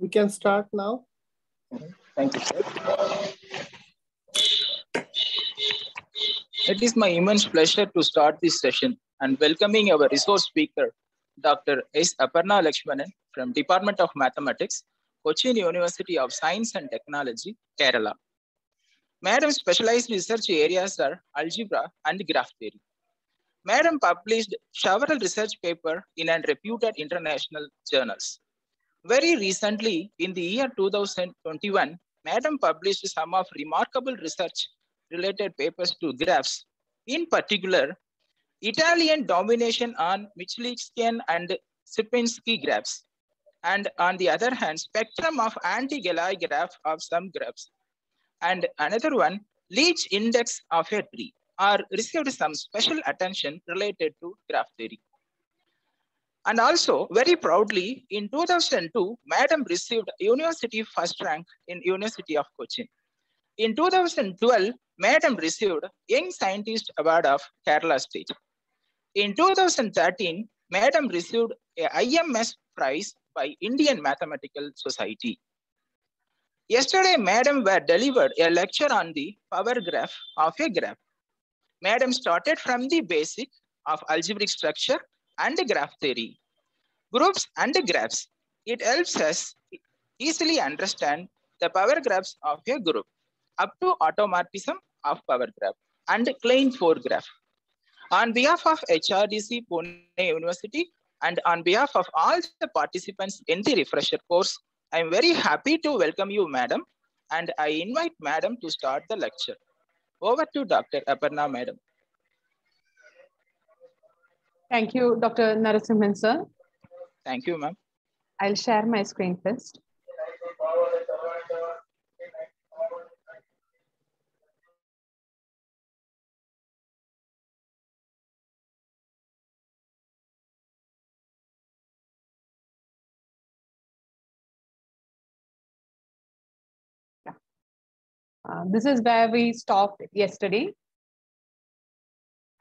we can start now. Thank you, sir. It is my immense pleasure to start this session and welcoming our resource speaker, Dr. S. Aparna Lakshmanan from Department of Mathematics, Cochin University of Science and Technology, Kerala. Madam's specialized research areas are algebra and graph theory. Madam published several research papers in reputed international journals. Very recently, in the year 2021, Madam published some of remarkable research related papers to graphs. In particular, Italian domination on Michalikian and Sierpinski graphs, and on the other hand, spectrum of anti-Galois graph of some graphs. And another one, Leach index of a tree, are received some special attention related to graph theory. And also, very proudly, in 2002, Madam received University first rank in University of Cochin. In 2012, Madam received Young Scientist Award of Kerala State. In 2013, Madam received a IMS prize by Indian Mathematical Society. Yesterday, Madam were delivered a lecture on the power graph of a graph. Madam started from the basic of algebraic structure and graph theory, groups and graphs. It helps us easily understand the power graphs of a group up to automorphism of power graph and Klein 4 graph. On behalf of HRDC Pune University and on behalf of all the participants in the refresher course, I am very happy to welcome you, Madam, and I invite Madam to start the lecture. Over to Dr. Aparna, Madam. Thank you, Dr. Narasimhan, sir. Thank you, ma'am. I'll share my screen first. This is where we stopped yesterday.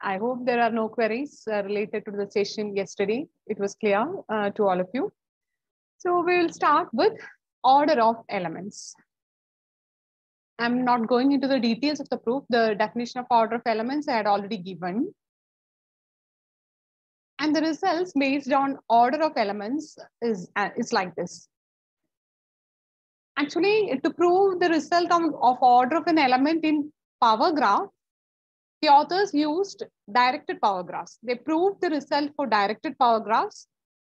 I hope there are no queries related to the session yesterday. It was clear to all of you. So we will start with order of elements. I'm not going into the details of the proof. The definition of order of elements I had already given. And the results based on order of elements is like this. Actually, to prove the result of order of an element in power graph, the authors used directed power graphs. They proved the result for directed power graphs,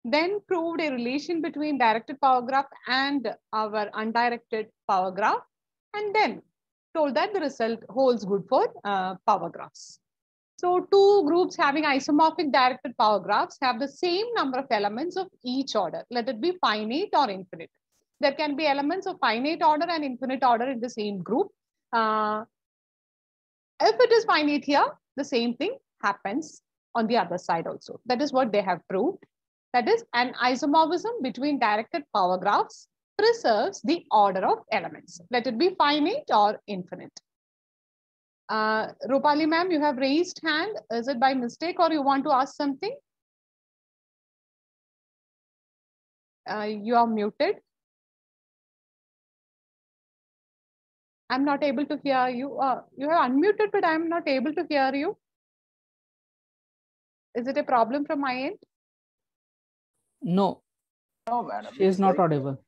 then proved a relation between directed power graph and our undirected power graph, and then told that the result holds good for power graphs. So two groups having isomorphic directed power graphs have the same number of elements of each order, let it be finite or infinite. There can be elements of finite order and infinite order in the same group. If it is finite here, the same thing happens on the other side also. That is what they have proved. That is, an isomorphism between directed power graphs preserves the order of elements, let it be finite or infinite. Rupali ma'am, you have raised hand. Is it by mistake or you want to ask something? You are muted. I'm not able to hear you. You have unmuted, but I'm not able to hear you. Is it a problem from my end? No. No, madam. She is not audible.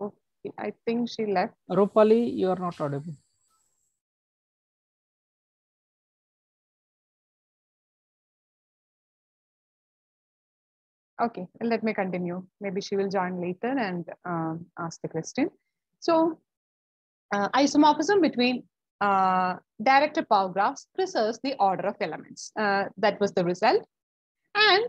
Okay. I think she left. Rupali, you are not audible. Okay, let me continue. Maybe she will join later and ask the question. So, isomorphism between directed power graphs preserves the order of elements. That was the result. And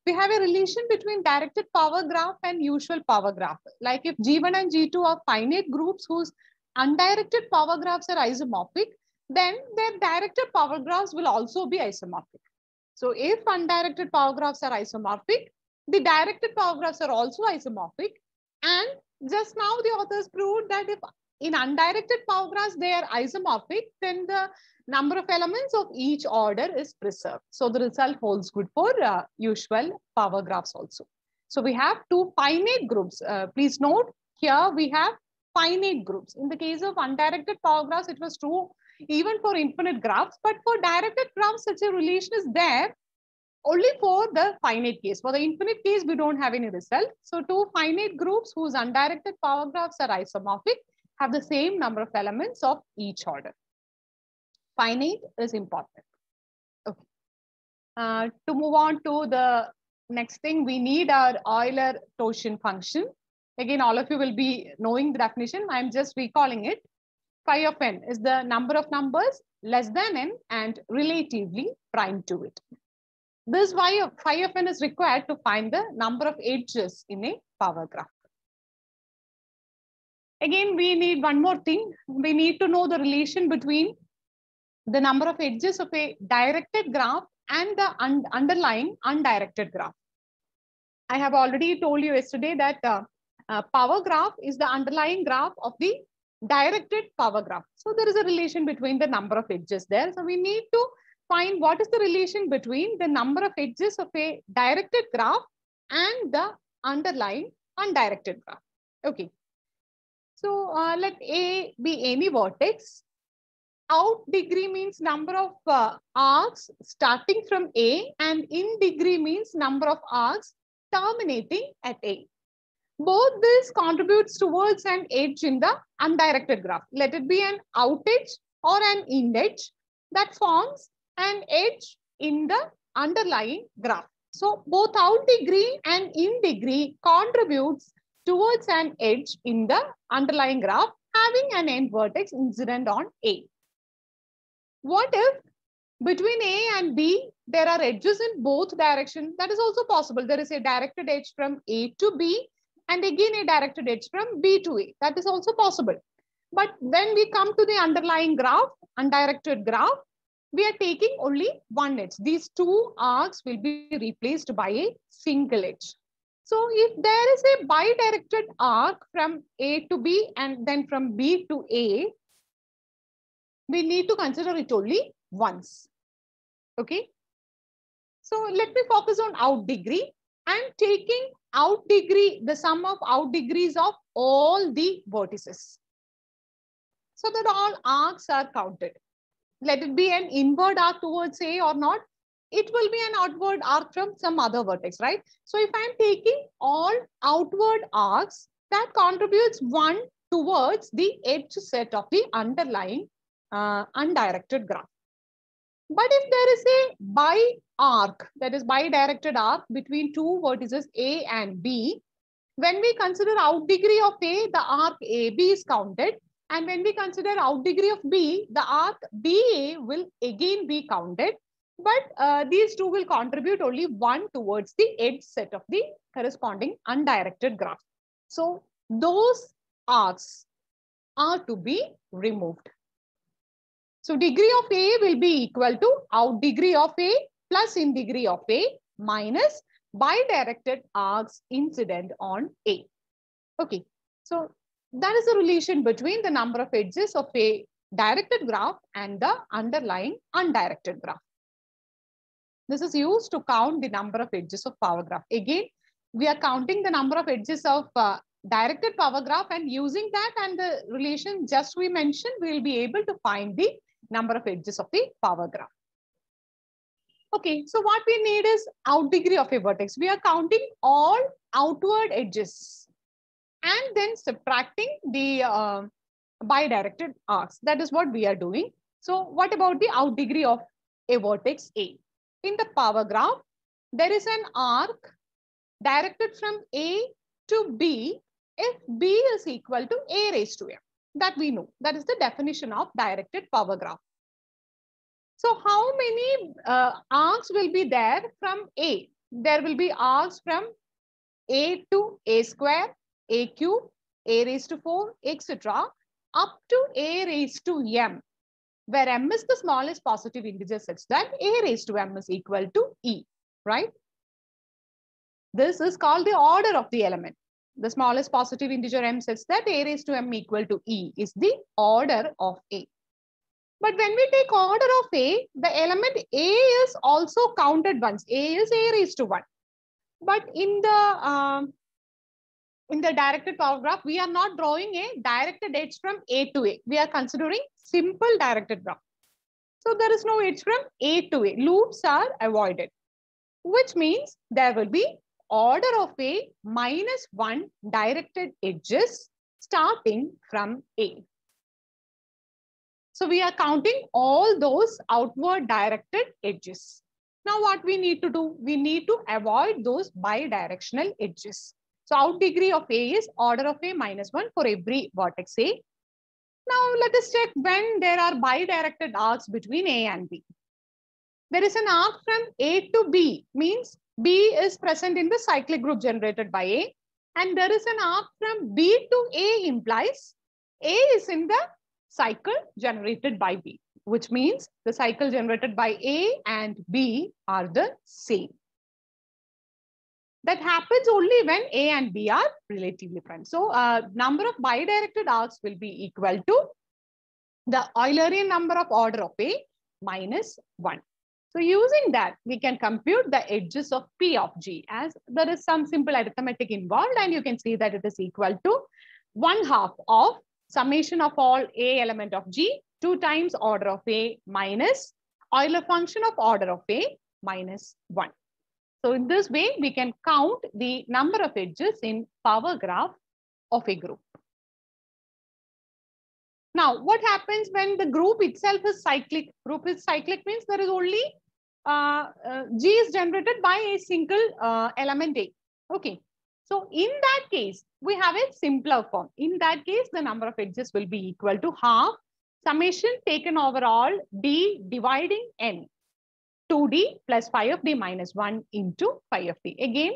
we have a relation between directed power graph and usual power graph. Like if G1 and G2 are finite groups whose undirected power graphs are isomorphic, then their directed power graphs will also be isomorphic. So if undirected power graphs are isomorphic, the directed power graphs are also isomorphic. And just now the authors proved that if in undirected power graphs they are isomorphic, then the number of elements of each order is preserved. So the result holds good for usual power graphs also. So we have two finite groups. Please note here we have finite groups. In the case of undirected power graphs, it was true even for infinite graphs, but for directed graphs, such a relation is there only for the finite case. For the infinite case, we don't have any result. So two finite groups whose undirected power graphs are isomorphic have the same number of elements of each order. Finite is important. Okay. To move on to the next thing, we need our Euler-Torsion function. Again, all of you will be knowing the definition. I'm just recalling it. Phi of n is the number of numbers less than n and relatively prime to it. This phi of n is required to find the number of edges in a power graph. Again, we need one more thing. We need to know the relation between the number of edges of a directed graph and the underlying undirected graph. I have already told you yesterday that power graph is the underlying graph of the directed power graph. So there is a relation between the number of edges there. So we need to find what is the relation between the number of edges of a directed graph and the underlying undirected graph. Okay. So let A be any vertex. Out degree means number of arcs starting from A, and in degree means number of arcs terminating at A. Both this contributes towards an edge in the undirected graph. Let it be an out edge or an in edge that forms an edge in the underlying graph. So both out degree and in degree contributes towards an edge in the underlying graph having an end vertex incident on A. What if between A and B, there are edges in both directions? That is also possible. There is a directed edge from A to B and again a directed edge from B to A. That is also possible. But when we come to the underlying graph, undirected graph, we are taking only one edge. These two arcs will be replaced by a single edge. So if there is a bidirected arc from A to B and then from B to A, we need to consider it only once. Okay. So let me focus on out degree. I'm taking out degree, the sum of out degrees of all the vertices, so that all arcs are counted. Let it be an inward arc towards A or not, it will be an outward arc from some other vertex, right? So if I'm taking all outward arcs, that contributes one towards the edge set of the underlying undirected graph. But if there is a bi-arc, that is bidirected arc between two vertices A and B, when we consider out degree of A, the arc AB is counted. And when we consider out degree of B, the arc BA will again be counted. But these two will contribute only one towards the edge set of the corresponding undirected graph. So those arcs are to be removed. So degree of A will be equal to out degree of A plus in degree of A minus bidirected arcs incident on A. Okay, so that is the relation between the number of edges of a directed graph and the underlying undirected graph. This is used to count the number of edges of power graph. Again, we are counting the number of edges of directed power graph, and using that and the relation just we mentioned, we will be able to find the number of edges of the power graph. Okay, so what we need is out degree of a vertex. We are counting all outward edges and then subtracting the bidirected arcs. That is what we are doing. So what about the out degree of a vertex A? In the power graph, there is an arc directed from A to B if B is equal to A raised to M. That we know. That is the definition of directed power graph. So how many arcs will be there from A? There will be arcs from A to A square, A cube, A raised to 4, etc. up to A raised to M, where M is the smallest positive integer such that A raised to M is equal to E, right? This is called the order of the element. The smallest positive integer M such that A raised to M equal to E is the order of A. But when we take order of A, the element A is also counted once. A is A raised to 1. But in the directed power graph, we are not drawing a directed edge from A to A. We are considering simple directed graph. So there is no edge from A to A. Loops are avoided, which means there will be order of A minus 1 directed edges starting from A. So we are counting all those outward directed edges. Now what we need to do? We need to avoid those bidirectional edges. So out degree of A is order of A minus 1 for every vertex A. Now let us check when there are bidirected arcs between A and B. There is an arc from A to B, means B is present in the cyclic group generated by A. And there is an arc from B to A implies A is in the cycle generated by B, which means the cycle generated by A and B are the same. That happens only when A and B are relatively prime. So number of bidirected arcs will be equal to the Eulerian number of order of A minus 1. So using that, we can compute the edges of P of G, as there is some simple arithmetic involved, and you can see that it is equal to 1/2 of summation of all A element of G 2 times order of A minus Euler function of order of A minus 1. So in this way, we can count the number of edges in power graph of a group. Now, what happens when the group itself is cyclic? Group is cyclic means there is only G is generated by a single element A. Okay. So in that case, we have a simpler form. In that case, the number of edges will be equal to half summation taken over all D dividing N. 2D plus phi of D minus 1 into phi of D. Again,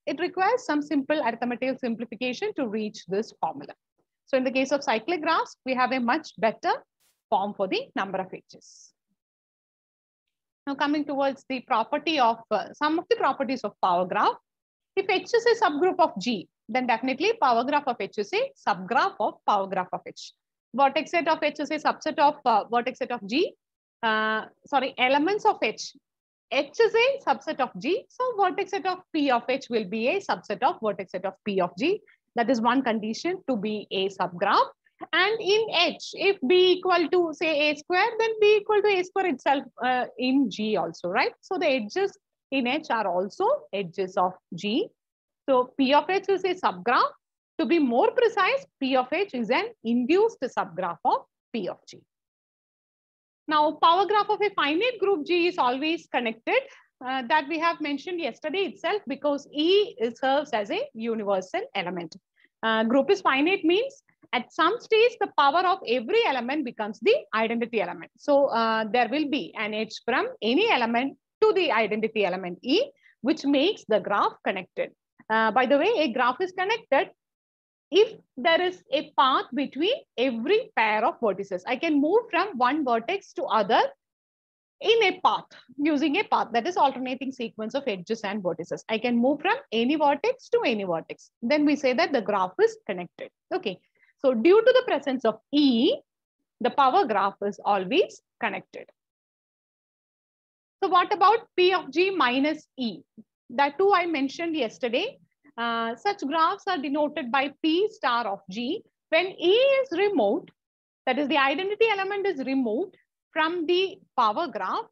it requires some simple arithmetic simplification to reach this formula. So in the case of cyclic graphs, we have a much better form for the number of edges. Now coming towards the property of some of the properties of power graph. If H is a subgroup of G, then definitely power graph of H is a subgraph of power graph of H. Vertex set of H is a subset of vertex set of G. Elements of H. H is a subset of G. So vertex set of P of H will be a subset of vertex set of P of G. That is one condition to be a subgraph. And in H, if B equal to say A square, then B equal to A square itself in G also, right? So the edges in H are also edges of G. So P of H is a subgraph. To be more precise, P of H is an induced subgraph of P of G. Now, power graph of a finite group G is always connected. That we have mentioned yesterday itself, because E serves as a universal element. Group is finite means at some stage the power of every element becomes the identity element. So there will be an edge from any element to the identity element E, which makes the graph connected. By the way, a graph is connected if there is a path between every pair of vertices. I can move from one vertex to other in a path, using a path, that is alternating sequence of edges and vertices. I can move from any vertex to any vertex. Then we say that the graph is connected. Okay. So due to the presence of E, the power graph is always connected. So what about P of G minus E? That too I mentioned yesterday. Such graphs are denoted by P star of G when E is removed, that is the identity element is removed from the power graph.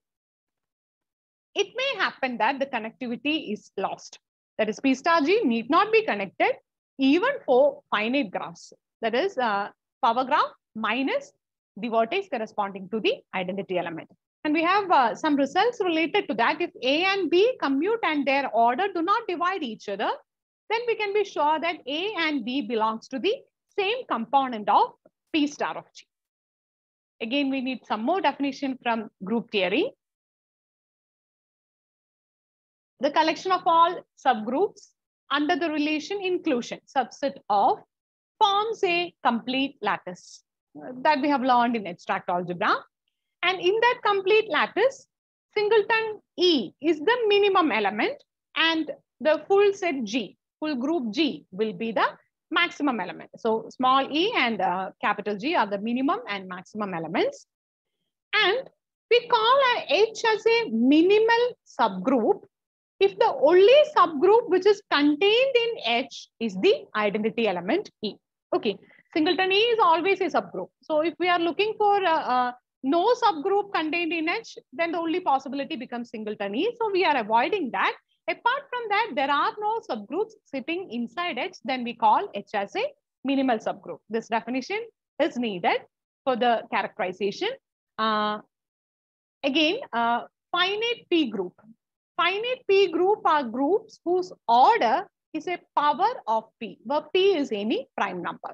It may happen that the connectivity is lost. That is P star G need not be connected even for finite graphs. That is power graph minus the vertex corresponding to the identity element. And we have some results related to that. If A and B commute and their order do not divide each other, then we can be sure that A and B belongs to the same component of P star of G. Again, we need some more definition from group theory. The collection of all subgroups under the relation inclusion subset of forms a complete lattice that we have learned in abstract algebra. And in that complete lattice, singleton E is the minimum element and the full set G, full group G will be the maximum element. So small e and capital G are the minimum and maximum elements. And we call H as a minimal subgroup if the only subgroup which is contained in H is the identity element E. Okay, singleton E is always a subgroup. So if we are looking for no subgroup contained in H, then the only possibility becomes singleton E. So we are avoiding that. Apart from that, there are no subgroups sitting inside H, then we call H as a minimal subgroup. This definition is needed for the characterization. Again, finite P group. Finite P group are groups whose order is a power of P, where P is any prime number.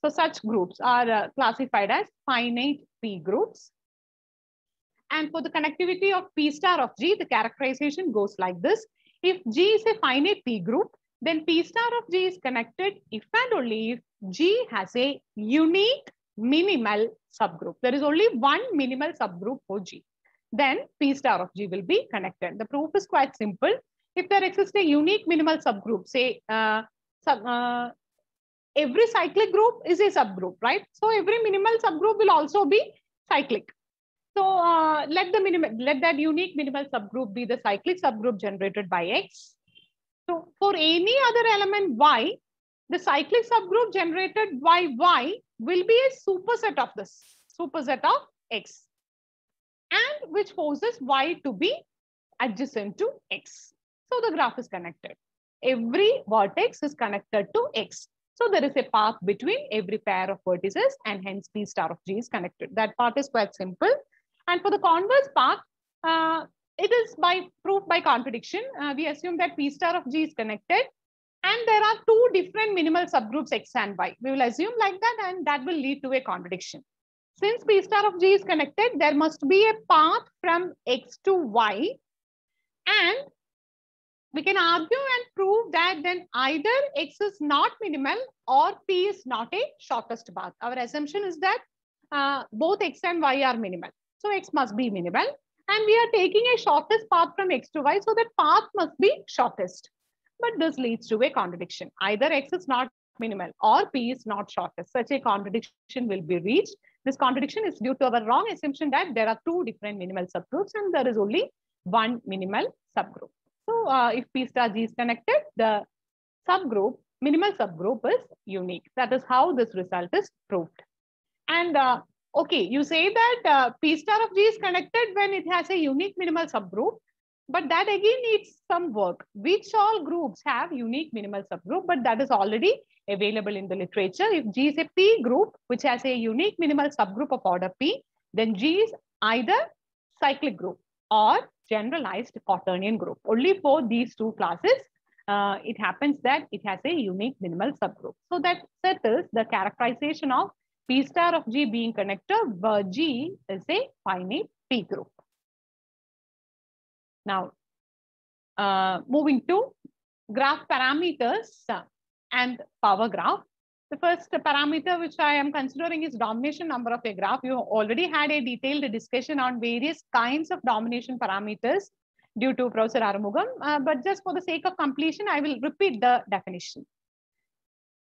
So such groups are classified as finite P groups. And for the connectivity of P star of G, the characterization goes like this. If G is a finite P group, then P star of G is connected if and only if G has a unique minimal subgroup. There is only one minimal subgroup for G. Then P star of G will be connected. The proof is quite simple. If there exists a unique minimal subgroup, say every cyclic group is a subgroup, right? So every minimal subgroup will also be cyclic. So let that unique minimal subgroup be the cyclic subgroup generated by X. So for any other element Y, the cyclic subgroup generated by Y will be a superset of this, superset of X, and which forces Y to be adjacent to X. So the graph is connected. Every vertex is connected to X. So there is a path between every pair of vertices, and hence P star of G is connected. That part is quite simple. And for the converse part, it is by proof by contradiction. We assume that P star of G is connected, and there are two different minimal subgroups X and Y. We will assume like that, and that will lead to a contradiction. Since P star of G is connected, there must be a path from X to Y, and we can argue and prove that then either X is not minimal or P is not a shortest path. Our assumption is that both X and Y are minimal. So X must be minimal, and we are taking a shortest path from X to Y, so that path must be shortest. But this leads to a contradiction. Either X is not minimal or P is not shortest. Such a contradiction will be reached. This contradiction is due to our wrong assumption that there are two different minimal subgroups and there is only one minimal subgroup. So if P star G is connected, the subgroup, minimal subgroup is unique. That is how this result is proved. And okay, you say that P star of G is connected when it has a unique minimal subgroup, but that again needs some work. Which all groups have unique minimal subgroup, but that is already available in the literature. If G is a P group, which has a unique minimal subgroup of order P, then G is either cyclic group or generalized quaternion group. Only for these two classes, it happens that it has a unique minimal subgroup. So that settles the characterization of P star of G being connected, where G is a finite P group. Now, moving to graph parameters and power graph. The first parameter which I am considering is domination number of a graph. You already had a detailed discussion on various kinds of domination parameters due to Professor Arumugam, but just for the sake of completion, I will repeat the definition.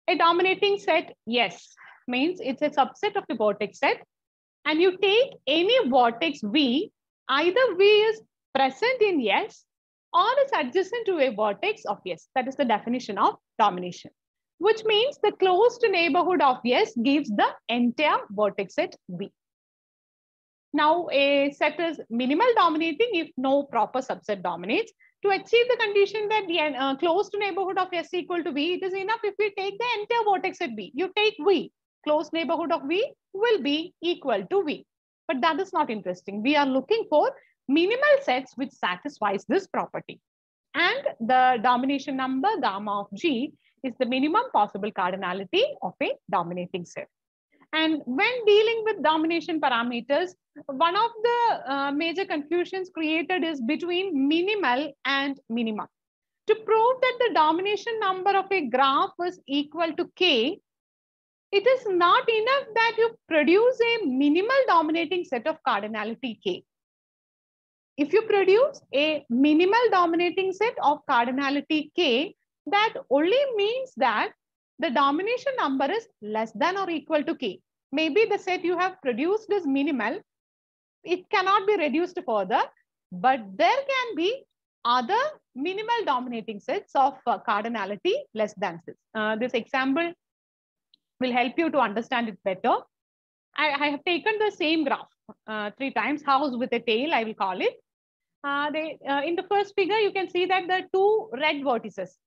A dominating set, yes, means it's a subset of the vertex set, and you take any vertex V, either V is present in S or is adjacent to a vertex of S. That is the definition of domination, which means the closed neighborhood of S gives the entire vertex set V. Now, a set is minimal dominating if no proper subset dominates. To achieve the condition that the closed neighborhood of S equal to V, it is enough if we take the entire vertex set V. You take V, closed neighborhood of V will be equal to V. But that is not interesting. We are looking for minimal sets which satisfies this property. And the domination number, gamma of G, is the minimum possible cardinality of a dominating set. And when dealing with domination parameters, one of the major confusions created is between minimal and minimum. To prove that the domination number of a graph is equal to K, it is not enough that you produce a minimal dominating set of cardinality K. If you produce a minimal dominating set of cardinality K, that only means that the domination number is less than or equal to K. Maybe the set you have produced is minimal. It cannot be reduced further, but there can be other minimal dominating sets of cardinality less than 6. This example will help you to understand it better. I have taken the same graph 3 times, house with a tail, I will call it. In the first figure, you can see that the two red vertices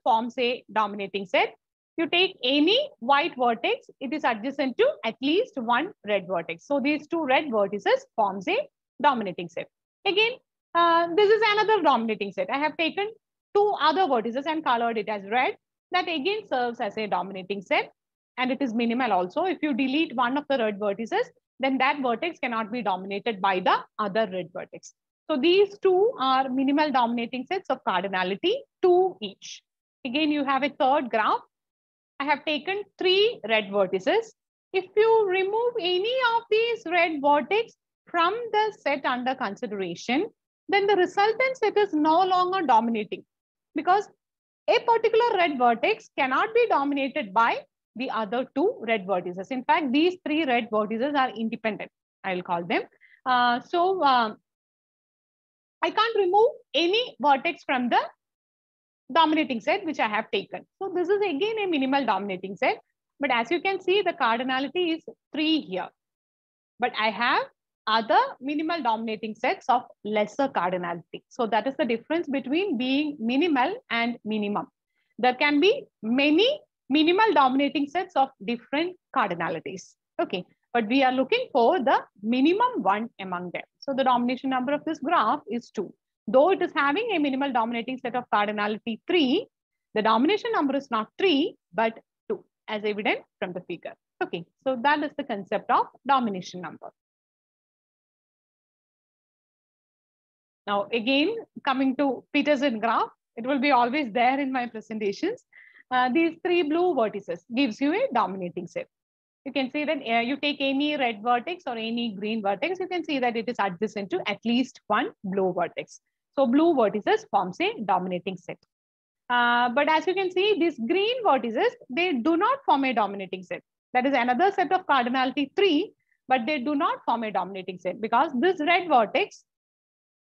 forms a dominating set. You take any white vertex, it is adjacent to at least one red vertex. So these two red vertices forms a dominating set. Again, this is another dominating set. I have taken two other vertices and colored it as red. That again serves as a dominating set, and it is minimal also. If you delete one of the red vertices, then that vertex cannot be dominated by the other red vertex. So these two are minimal dominating sets of cardinality, 2 each. Again, you have a third graph. I have taken 3 red vertices. If you remove any of these red vertex from the set under consideration, then the resultant set is no longer dominating, because a particular red vertex cannot be dominated by the other 2 red vertices. In fact, these 3 red vertices are independent, I will call them. I can't remove any vertex from the dominating set which I have taken. So this is again a minimal dominating set. But as you can see, the cardinality is 3 here. But I have other minimal dominating sets of lesser cardinality. So that is the difference between being minimal and minimum. There can be many minimal dominating sets of different cardinalities. Okay, but we are looking for the minimum one among them. So the domination number of this graph is 2. Though it is having a minimal dominating set of cardinality 3, the domination number is not 3, but 2, as evident from the figure. Okay, so that is the concept of domination number. Now, again, coming to Petersen graph, it will be always there in my presentations. These 3 blue vertices gives you a dominating set. You can see that you take any red vertex or any green vertex, you can see that it is adjacent to at least one blue vertex. So blue vertices forms a dominating set. But as you can see, these green vertices, they do not form a dominating set. That is another set of cardinality 3, but they do not form a dominating set because this red vertex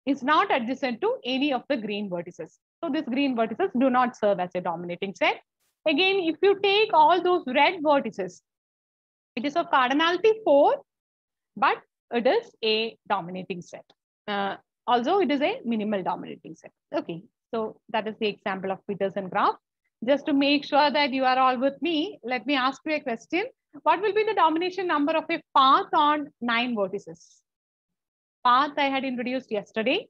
is not adjacent to any of the green vertices. So these green vertices do not serve as a dominating set. Again, if you take all those red vertices, it is of cardinality 4, but it is a dominating set. Also, it is a minimal dominating set. Okay, so that is the example of Petersen graph. Just to make sure that you are all with me, let me ask you a question. What will be the domination number of a path on 9 vertices? Path I had introduced yesterday,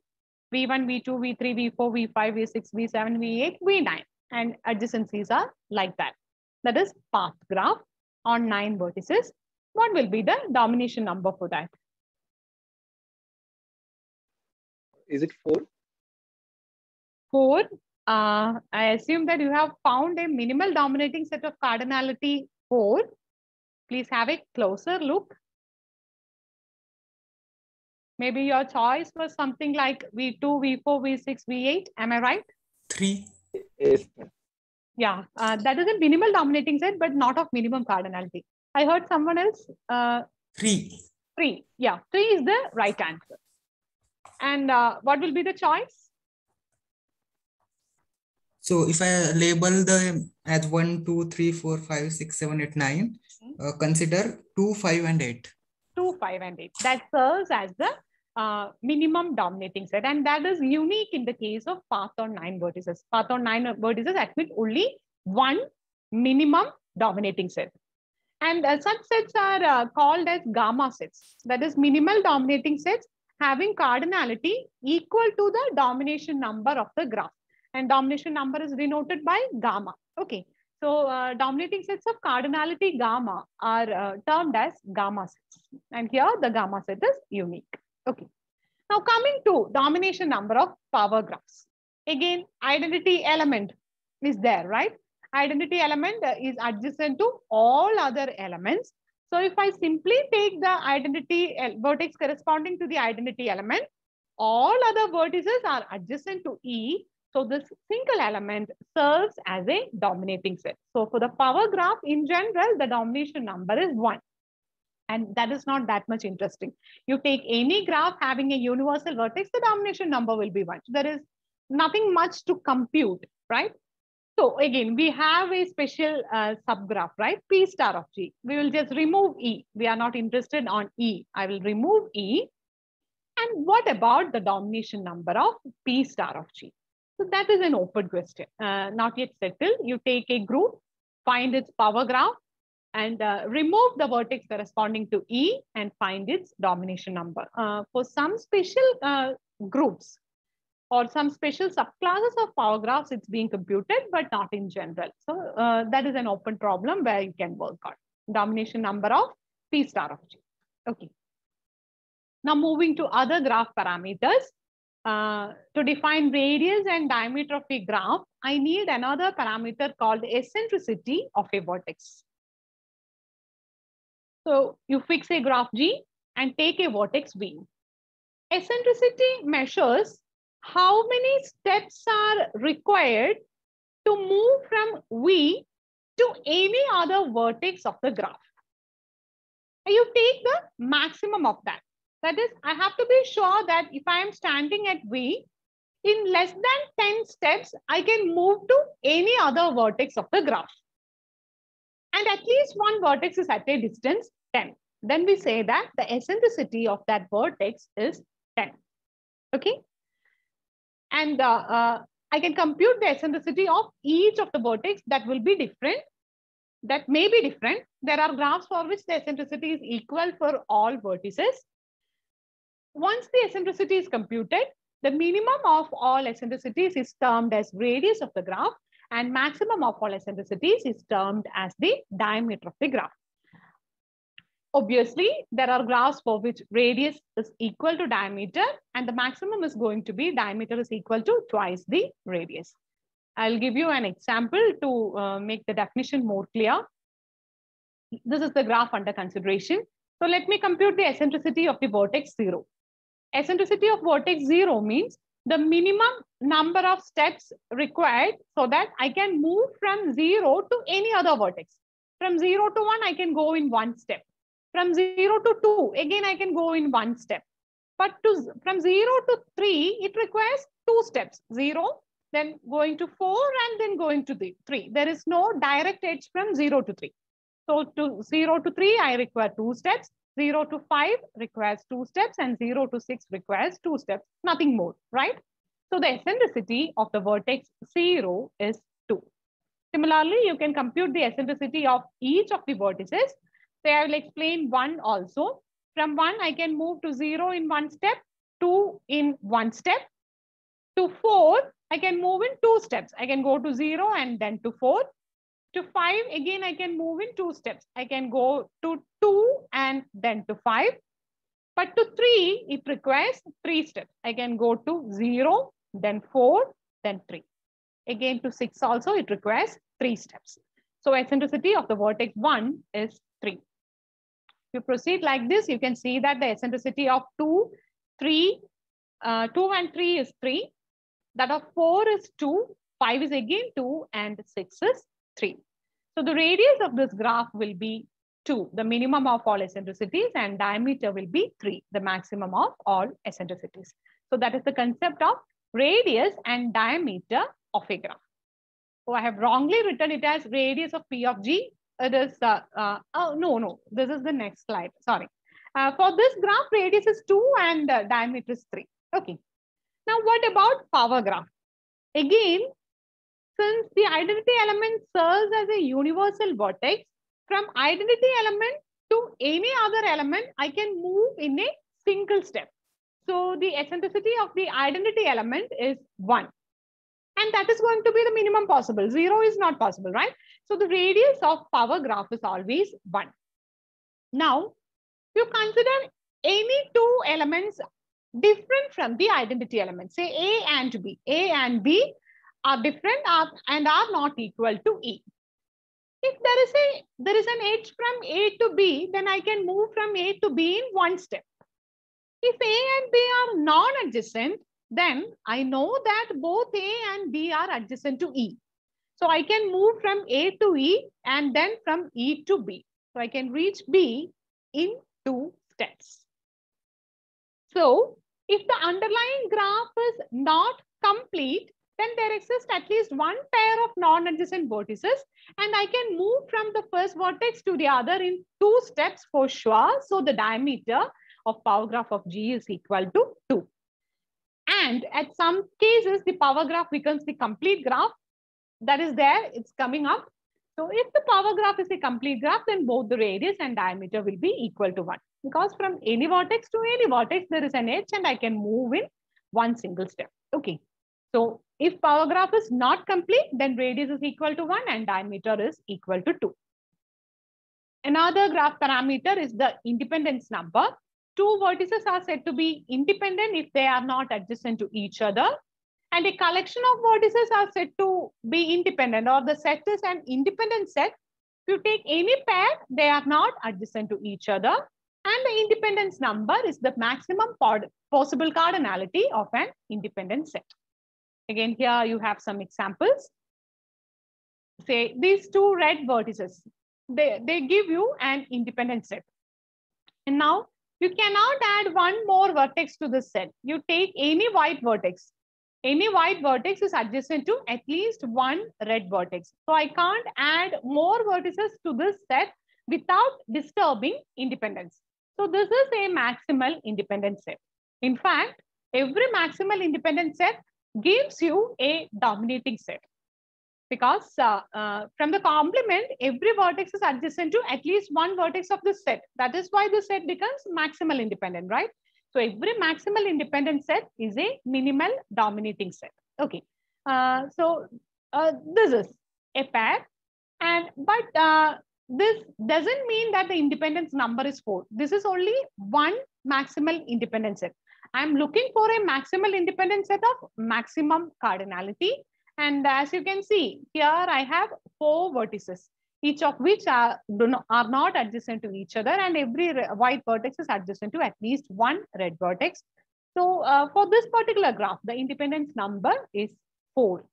V1, V2, V3, V4, V5, V6, V7, V8, V9, and adjacencies are like that. That is path graph on 9 vertices. What will be the domination number for that? Is it 4? 4. I assume that you have found a minimal dominating set of cardinality 4. Please have a closer look. Maybe your choice was something like V2, V4, V6, V8. Am I right? 3. Yes. Yeah, that is a minimal dominating set, but not of minimum cardinality. I heard someone else. 3. 3. Yeah, 3 is the right answer. And what will be the choice? So if I label them as 1, 2, 3, 4, 5, 6, 7, 8, 9, consider 2, 5, and 8. 2, 5, and 8. That serves as the minimum dominating set. And that is unique in the case of path on 9 vertices. Path on 9 vertices admit only one minimum dominating set. And such sets are called as gamma sets. That is minimal dominating sets having cardinality equal to the domination number of the graph. And domination number is denoted by gamma. Okay. So dominating sets of cardinality gamma are termed as gamma sets. And here the gamma set is unique. Okay. Now coming to domination number of power graphs. Again, identity element is there, right? Identity element is adjacent to all other elements. So if I simply take the identity vertex corresponding to the identity element, all other vertices are adjacent to E. So this single element serves as a dominating set. So for the power graph in general, the domination number is 1. And that is not that much interesting. You take any graph having a universal vertex, the domination number will be 1. There is nothing much to compute, right? So again, we have a special subgraph, right? P star of G. We will just remove E. We are not interested on E. I will remove E. And what about the domination number of P star of G? So that is an open question, not yet settled. You take a group, find its power graph, and remove the vertex corresponding to E and find its domination number. For some special groups or some special subclasses of power graphs, it's being computed, but not in general. So that is an open problem where you can work on domination number of P star of G. Okay. Now moving to other graph parameters. To define radius and diameter of a graph, I need another parameter called eccentricity of a vertex. So you fix a graph G and take a vertex V. Eccentricity measures how many steps are required to move from V to any other vertex of the graph. And you take the maximum of that. That is, I have to be sure that if I am standing at V, in less than 10 steps, I can move to any other vertex of the graph. And at least one vertex is at a distance 10. Then we say that the eccentricity of that vertex is 10. Okay. And I can compute the eccentricity of each of the vertex that will be different. That may be different. There are graphs for which the eccentricity is equal for all vertices. Once the eccentricity is computed, the minimum of all eccentricities is termed as radius of the graph, and maximum of all eccentricities is termed as the diameter of the graph. Obviously, there are graphs for which radius is equal to diameter, and the maximum is going to be diameter is equal to twice the radius. I'll give you an example to make the definition more clear. This is the graph under consideration. So let me compute the eccentricity of the vertex 0. Eccentricity of vertex 0 means the minimum number of steps required so that I can move from 0 to any other vertex. From 0 to 1, I can go in 1 step. From 0 to 2, again, I can go in 1 step. But from 0 to 3, it requires 2 steps. 0, then going to 4, and then going to 3. There is no direct edge from 0 to 3. So to 0 to 3, I require 2 steps. 0 to 5 requires 2 steps, and 0 to 6 requires 2 steps, nothing more, right? So the eccentricity of the vertex 0 is 2. Similarly, you can compute the eccentricity of each of the vertices. So I will explain 1 also. From 1, I can move to 0 in 1 step, 2 in 1 step. To 4, I can move in 2 steps. I can go to 0 and then to 4. To 5, again, I can move in 2 steps. I can go to 2 and then to 5. But to 3, it requires 3 steps. I can go to 0, then 4, then 3. Again, to 6 also, it requires 3 steps. So eccentricity of the vertex 1 is 3. If you proceed like this, you can see that the eccentricity of 2 and 3 is 3. That of 4 is 2, 5 is again 2, and 6 is 3. So the radius of this graph will be 2, the minimum of all eccentricities, and diameter will be 3, the maximum of all eccentricities. So that is the concept of radius and diameter of a graph. So I have wrongly written it as radius of P of G. It is, this is the next slide, sorry. For this graph, radius is 2 and diameter is 3. Okay. Now what about power graph? Again, since the identity element serves as a universal vertex, from identity element to any other element, I can move in a single step. So the eccentricity of the identity element is 1. And that is going to be the minimum possible. 0 is not possible, right? So the radius of power graph is always 1. Now, you consider any 2 elements different from the identity element, say A and B. A and B are different and are not equal to E. If there is an edge from A to B, then I can move from A to B in 1 step. If A and B are non-adjacent, then I know that both A and B are adjacent to E. So I can move from A to E and then from E to B. So I can reach B in 2 steps. So if the underlying graph is not complete, then there exists at least one pair of non-adjacent vertices, and I can move from the first vertex to the other in 2 steps for sure. So the diameter of power graph of G is equal to 2. And at some cases, the power graph becomes the complete graph. That is there, it's coming up. So if the power graph is a complete graph, then both the radius and diameter will be equal to 1. Because from any vertex to any vertex, there is an edge and I can move in one single step. Okay. So if power graph is not complete, then radius is equal to 1 and diameter is equal to 2. Another graph parameter is the independence number. 2 vertices are said to be independent if they are not adjacent to each other. And a collection of vertices are said to be independent, or the set is an independent set. If you take any pair, they are not adjacent to each other. And the independence number is the maximum possible cardinality of an independent set. Again, here you have some examples. Say these 2 red vertices, they give you an independent set. And now you cannot add one more vertex to this set. You take any white vertex. Any white vertex is adjacent to at least one red vertex. So I can't add more vertices to this set without disturbing independence. So this is a maximal independent set. In fact, every maximal independent set gives you a dominating set. Because from the complement, every vertex is adjacent to at least one vertex of this set. That is why this set becomes maximal independent, right? So every maximal independent set is a minimal dominating set. Okay. This is a pair. But this doesn't mean that the independence number is 4. This is only one maximal independent set. I'm looking for a maximal independent set of maximum cardinality. And as you can see, here I have 4 vertices, each of which are not adjacent to each other, and every white vertex is adjacent to at least one red vertex. So for this particular graph, the independence number is 4.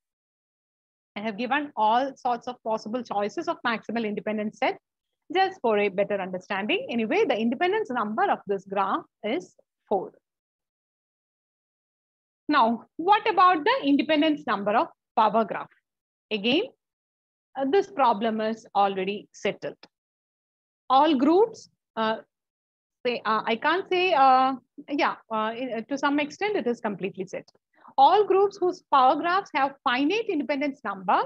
I have given all sorts of possible choices of maximal independent set just for a better understanding. Anyway, the independence number of this graph is 4. Now, what about the independence number of power graph? Again, this problem is already settled. All groups, I can't say, to some extent it is completely set. All groups whose power graphs have finite independence number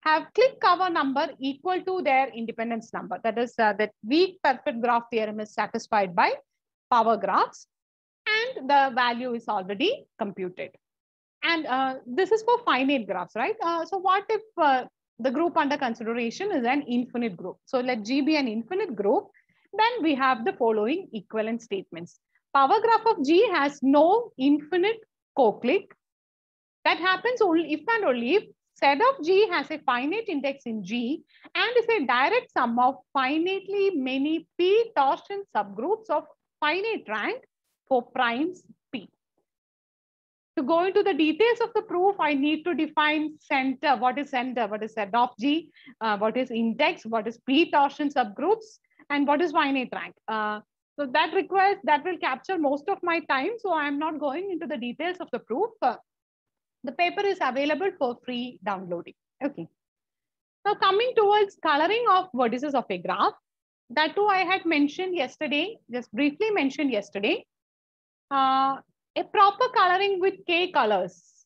have clique cover number equal to their independence number. That is, that weak perfect graph theorem is satisfied by power graphs, and the value is already computed. And this is for finite graphs, right? So what if the group under consideration is an infinite group? So let G be an infinite group. Then we have the following equivalent statements. Power graph of G has no infinite co-clique. That happens only if and only if set of G has a finite index in G and is a direct sum of finitely many p torsion subgroups of finite rank for primes P. To go into the details of the proof, I need to define center. What is center? What is set of G? What is index? What is p torsion subgroups? And what is finite rank? So that will capture most of my time. So I'm not going into the details of the proof. The paper is available for free downloading. Okay. Now coming towards coloring of vertices of a graph, that too I had mentioned yesterday, just briefly mentioned yesterday. A proper coloring with K colors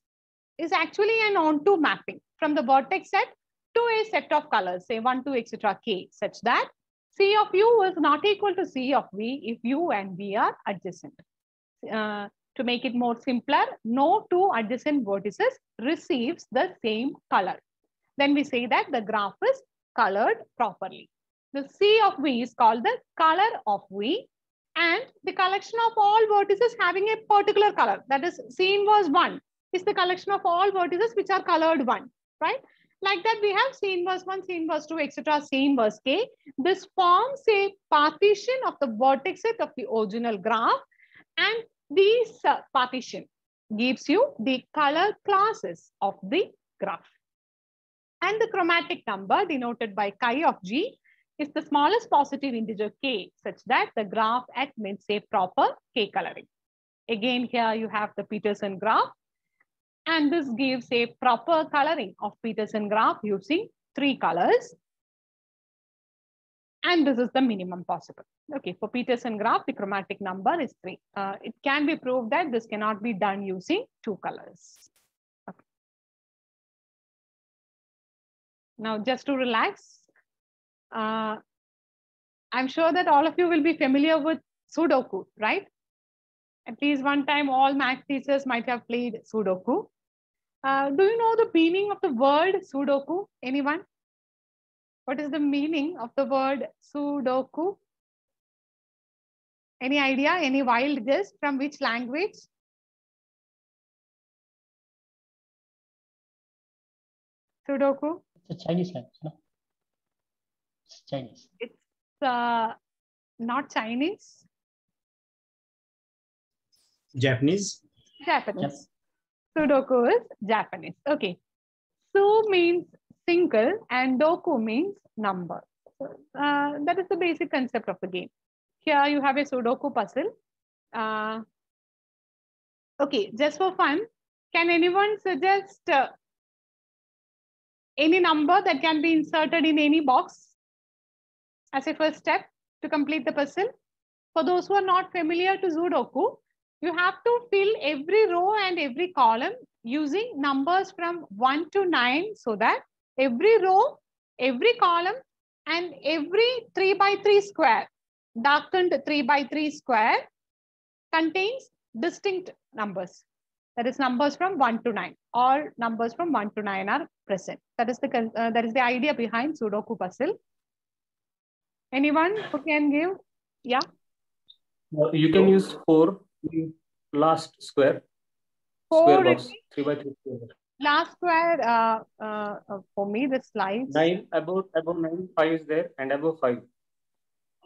is actually an onto mapping from the vertex set to a set of colors, say 1, 2, etc. K, such that C of U is not equal to C of V if U and V are adjacent. To make it more simpler, no 2 adjacent vertices receives the same color. Then we say that the graph is colored properly. The C of V is called the color of V, and the collection of all vertices having a particular color, that is C inverse 1, is the collection of all vertices which are colored 1, right? Like that we have C inverse 1, C inverse 2, etc., C inverse K. This forms a partition of the vertex set of the original graph, and this partition gives you the color classes of the graph. And the chromatic number denoted by chi of G is the smallest positive integer k such that the graph admits a proper k coloring. Again, here you have the Peterson graph, and this gives a proper coloring of Peterson graph using 3 colors. And this is the minimum possible. Okay, for Peterson graph, the chromatic number is 3. It can be proved that this cannot be done using 2 colors. Okay. Now, just to relax, I'm sure that all of you will be familiar with Sudoku, right? At least one time, all math teachers might have played Sudoku. Do you know the meaning of the word Sudoku? Anyone? What is the meaning of the word Sudoku? Any idea? Any wild guess from which language? Sudoku? It's a Chinese language, no? It's Chinese. It's not Chinese. Japanese. Japanese. Sudoku is Japanese. Okay. Su means single and doku means number. So, that is the basic concept of the game. Here you have a Sudoku puzzle. Okay, just for fun, can anyone suggest any number that can be inserted in any box as a first step to complete the puzzle? For those who are not familiar to Sudoku, you have to fill every row and every column using numbers from 1 to 9 so that every row, every column, and every 3 by 3 square, darkened 3 by 3 square, contains distinct numbers. That is numbers from 1 to 9. All numbers from 1 to 9 are present. That is the idea behind Sudoku puzzle. Anyone who can give? Yeah. You can use 4 last square. 4 square box, 3 by 3 square. Last square for me, the slides. 9, above 9, 5 is there, and above 5.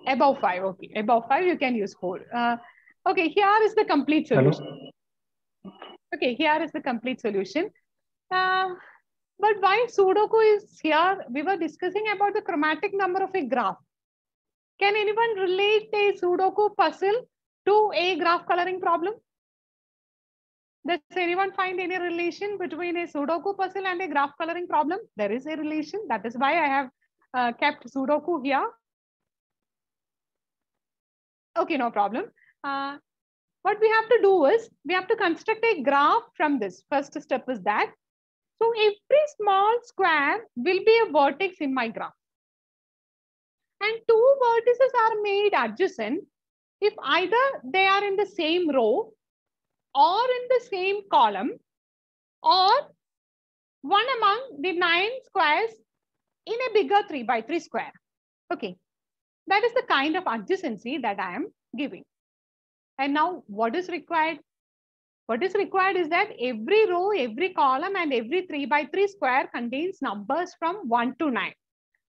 Above 5, okay. Above 5, you can use 4. Okay, here is the complete solution. Hello? Okay, here is the complete solution. But why Sudoku is here? We were discussing about the chromatic number of a graph. Can anyone relate a Sudoku puzzle to a graph coloring problem? Does anyone find any relation between a Sudoku puzzle and a graph coloring problem? There is a relation. That is why I have kept Sudoku here. Okay, no problem. What we have to do is, we have to construct a graph from this. First step is that. So every small square will be a vertex in my graph. And 2 vertices are made adjacent if either they are in the same row or in the same column, or one among the 9 squares in a bigger 3 by 3 square. Okay, that is the kind of adjacency that I am giving. And now what is required? What is required is that every row, every column, and every 3 by 3 square contains numbers from 1 to 9,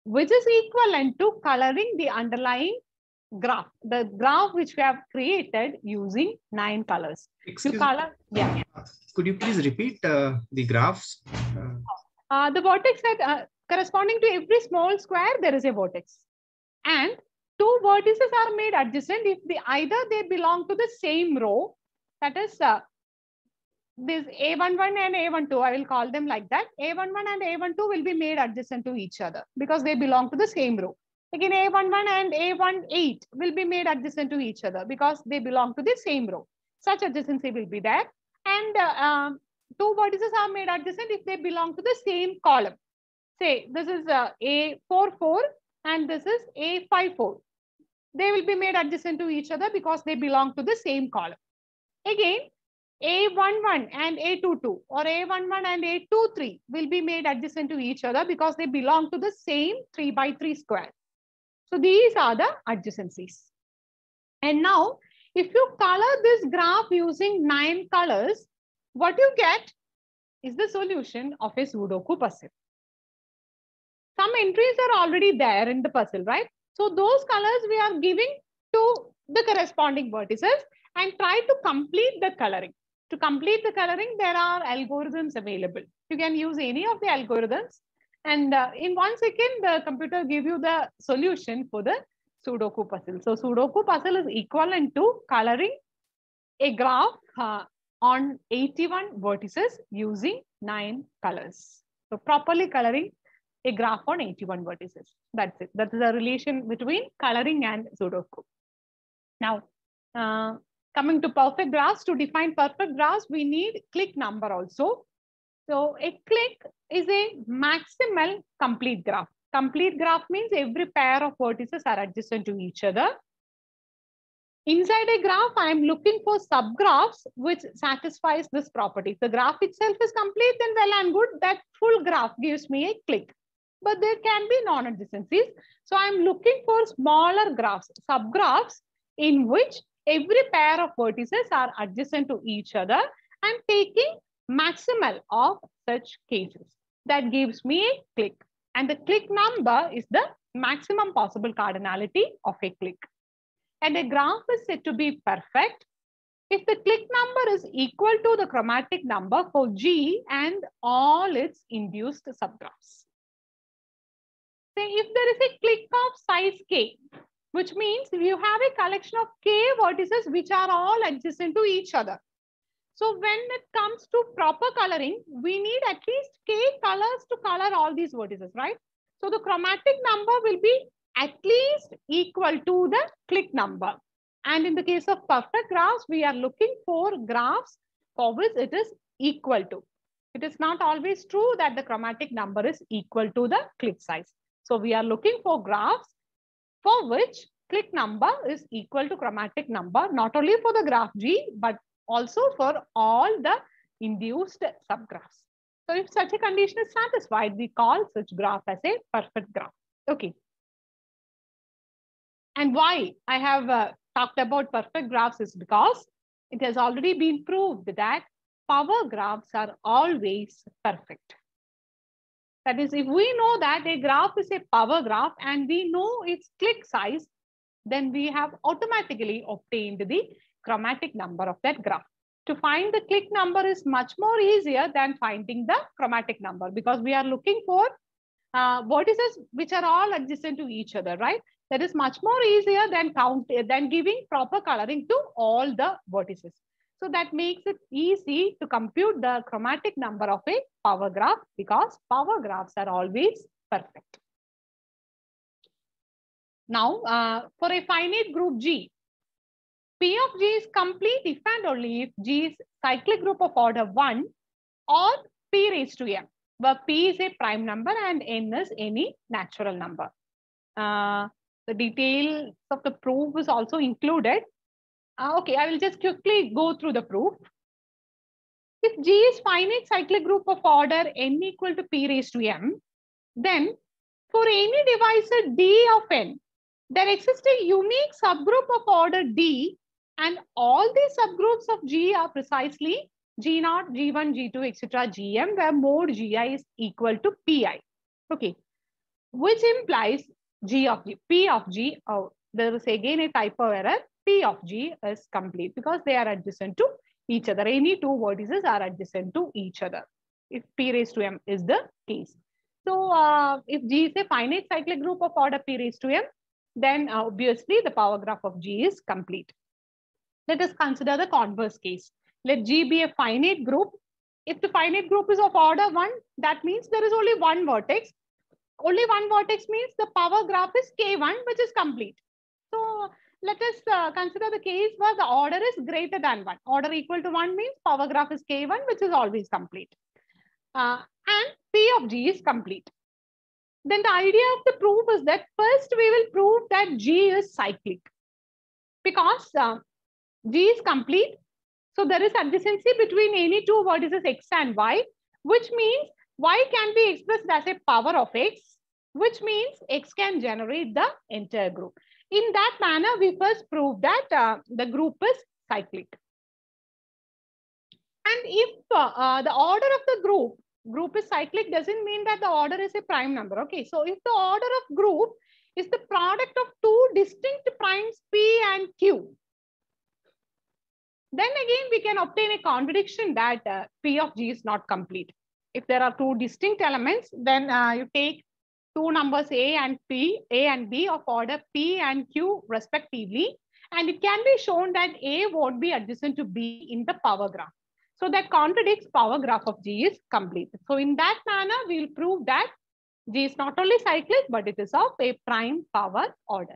which is equivalent to coloring the underlying graph, the graph which we have created using 9 colors. Excuse you color, yeah. Could you please repeat the graphs? The vertex that corresponding to every small square, there is a vertex. And 2 vertices are made adjacent if either they belong to the same row, that is this A11 and A12, I will call them like that. A11 and A12 will be made adjacent to each other because they belong to the same row. Again, A11 and A18 will be made adjacent to each other because they belong to the same row. Such adjacency will be there. And 2 vertices are made adjacent if they belong to the same column. Say this is A44 and this is A54. They will be made adjacent to each other because they belong to the same column. Again, A11 and A22 or A11 and A23 will be made adjacent to each other because they belong to the same 3 by 3 square. So these are the adjacencies. And now, if you color this graph using 9 colors, what you get is the solution of a Sudoku puzzle. Some entries are already there in the puzzle, right? So those colors we are giving to the corresponding vertices and try to complete the coloring. To complete the coloring, there are algorithms available. You can use any of the algorithms. And in 1 second, the computer give you the solution for the Sudoku puzzle. So Sudoku puzzle is equivalent to coloring a graph on 81 vertices using 9 colors. So properly coloring a graph on 81 vertices. That's it. That is the relation between coloring and Sudoku. Now, coming to perfect graphs, to define perfect graphs, we need clique number also. So a clique is a maximal complete graph. Complete graph means every pair of vertices are adjacent to each other. Inside a graph, I am looking for subgraphs which satisfies this property. If the graph itself is complete, then well and good. That full graph gives me a clique. But there can be non-adjacencies. So I am looking for smaller graphs, subgraphs, in which every pair of vertices are adjacent to each other. I'm taking maximal of such cases. That gives me a clique. And the clique number is the maximum possible cardinality of a clique. And a graph is said to be perfect if the clique number is equal to the chromatic number for G and all its induced subgraphs. Say if there is a clique of size K, which means you have a collection of K vertices which are all adjacent to each other. So when it comes to proper coloring, we need at least K colors to color all these vertices, right? So the chromatic number will be at least equal to the clique number. And in the case of perfect graphs, we are looking for graphs for which it is equal to. It is not always true that the chromatic number is equal to the clique size. So we are looking for graphs for which clique number is equal to chromatic number, not only for the graph G, but also for all the induced subgraphs. So if such a condition is satisfied, we call such graph as a perfect graph. Okay. And why I have talked about perfect graphs is because it has already been proved that power graphs are always perfect. That is, if we know that a graph is a power graph and we know its clique size, then we have automatically obtained the chromatic number of that graph. To find the clique number is much more easier than finding the chromatic number because we are looking for vertices which are all adjacent to each other, right? That is much more easier than giving proper coloring to all the vertices. So that makes it easy to compute the chromatic number of a power graph because power graphs are always perfect. Now, for a finite group G, P of G is complete if and only if G is cyclic group of order 1 or P raised to M, where P is a prime number and N is any natural number. The details of the proof is also included. Okay, I will just quickly go through the proof. If G is finite cyclic group of order N equal to P raised to M, then for any divisor D of N, there exists a unique subgroup of order D and all the subgroups of G are precisely G0, G1, G2, etc. Gm, where mode Gi is equal to Pi. Okay, which implies G of G, P of G, oh, there is again a typo error, P of G is complete because they are adjacent to each other. Any two vertices are adjacent to each other if P raised to M is the case. So if G is a finite cyclic group of order P raised to M, then obviously the power graph of G is complete. Let us consider the converse case. Let G be a finite group. If the finite group is of order 1, that means there is only one vertex. Only one vertex means the power graph is K1, which is complete. So let us consider the case where the order is greater than 1. Order equal to 1 means power graph is K1, which is always complete. And P of G is complete. Then the idea of the proof is that first we will prove that G is cyclic. Because G is complete, so there is adjacency between any two vertices X and Y, which means Y can be expressed as a power of X, which means X can generate the entire group. In that manner, we first prove that the group is cyclic. And if the order of the group is cyclic, doesn't mean that the order is a prime number. Okay, so if the order of group is the product of two distinct primes P and Q, then again we can obtain a contradiction that P of G is not complete. If there are two distinct elements, then you take two numbers A and B of order P and Q respectively. And it can be shown that A won't be adjacent to B in the power graph. So that contradicts power graph of G is complete. So in that manner, we will prove that G is not only cyclic, but it is of a prime power order.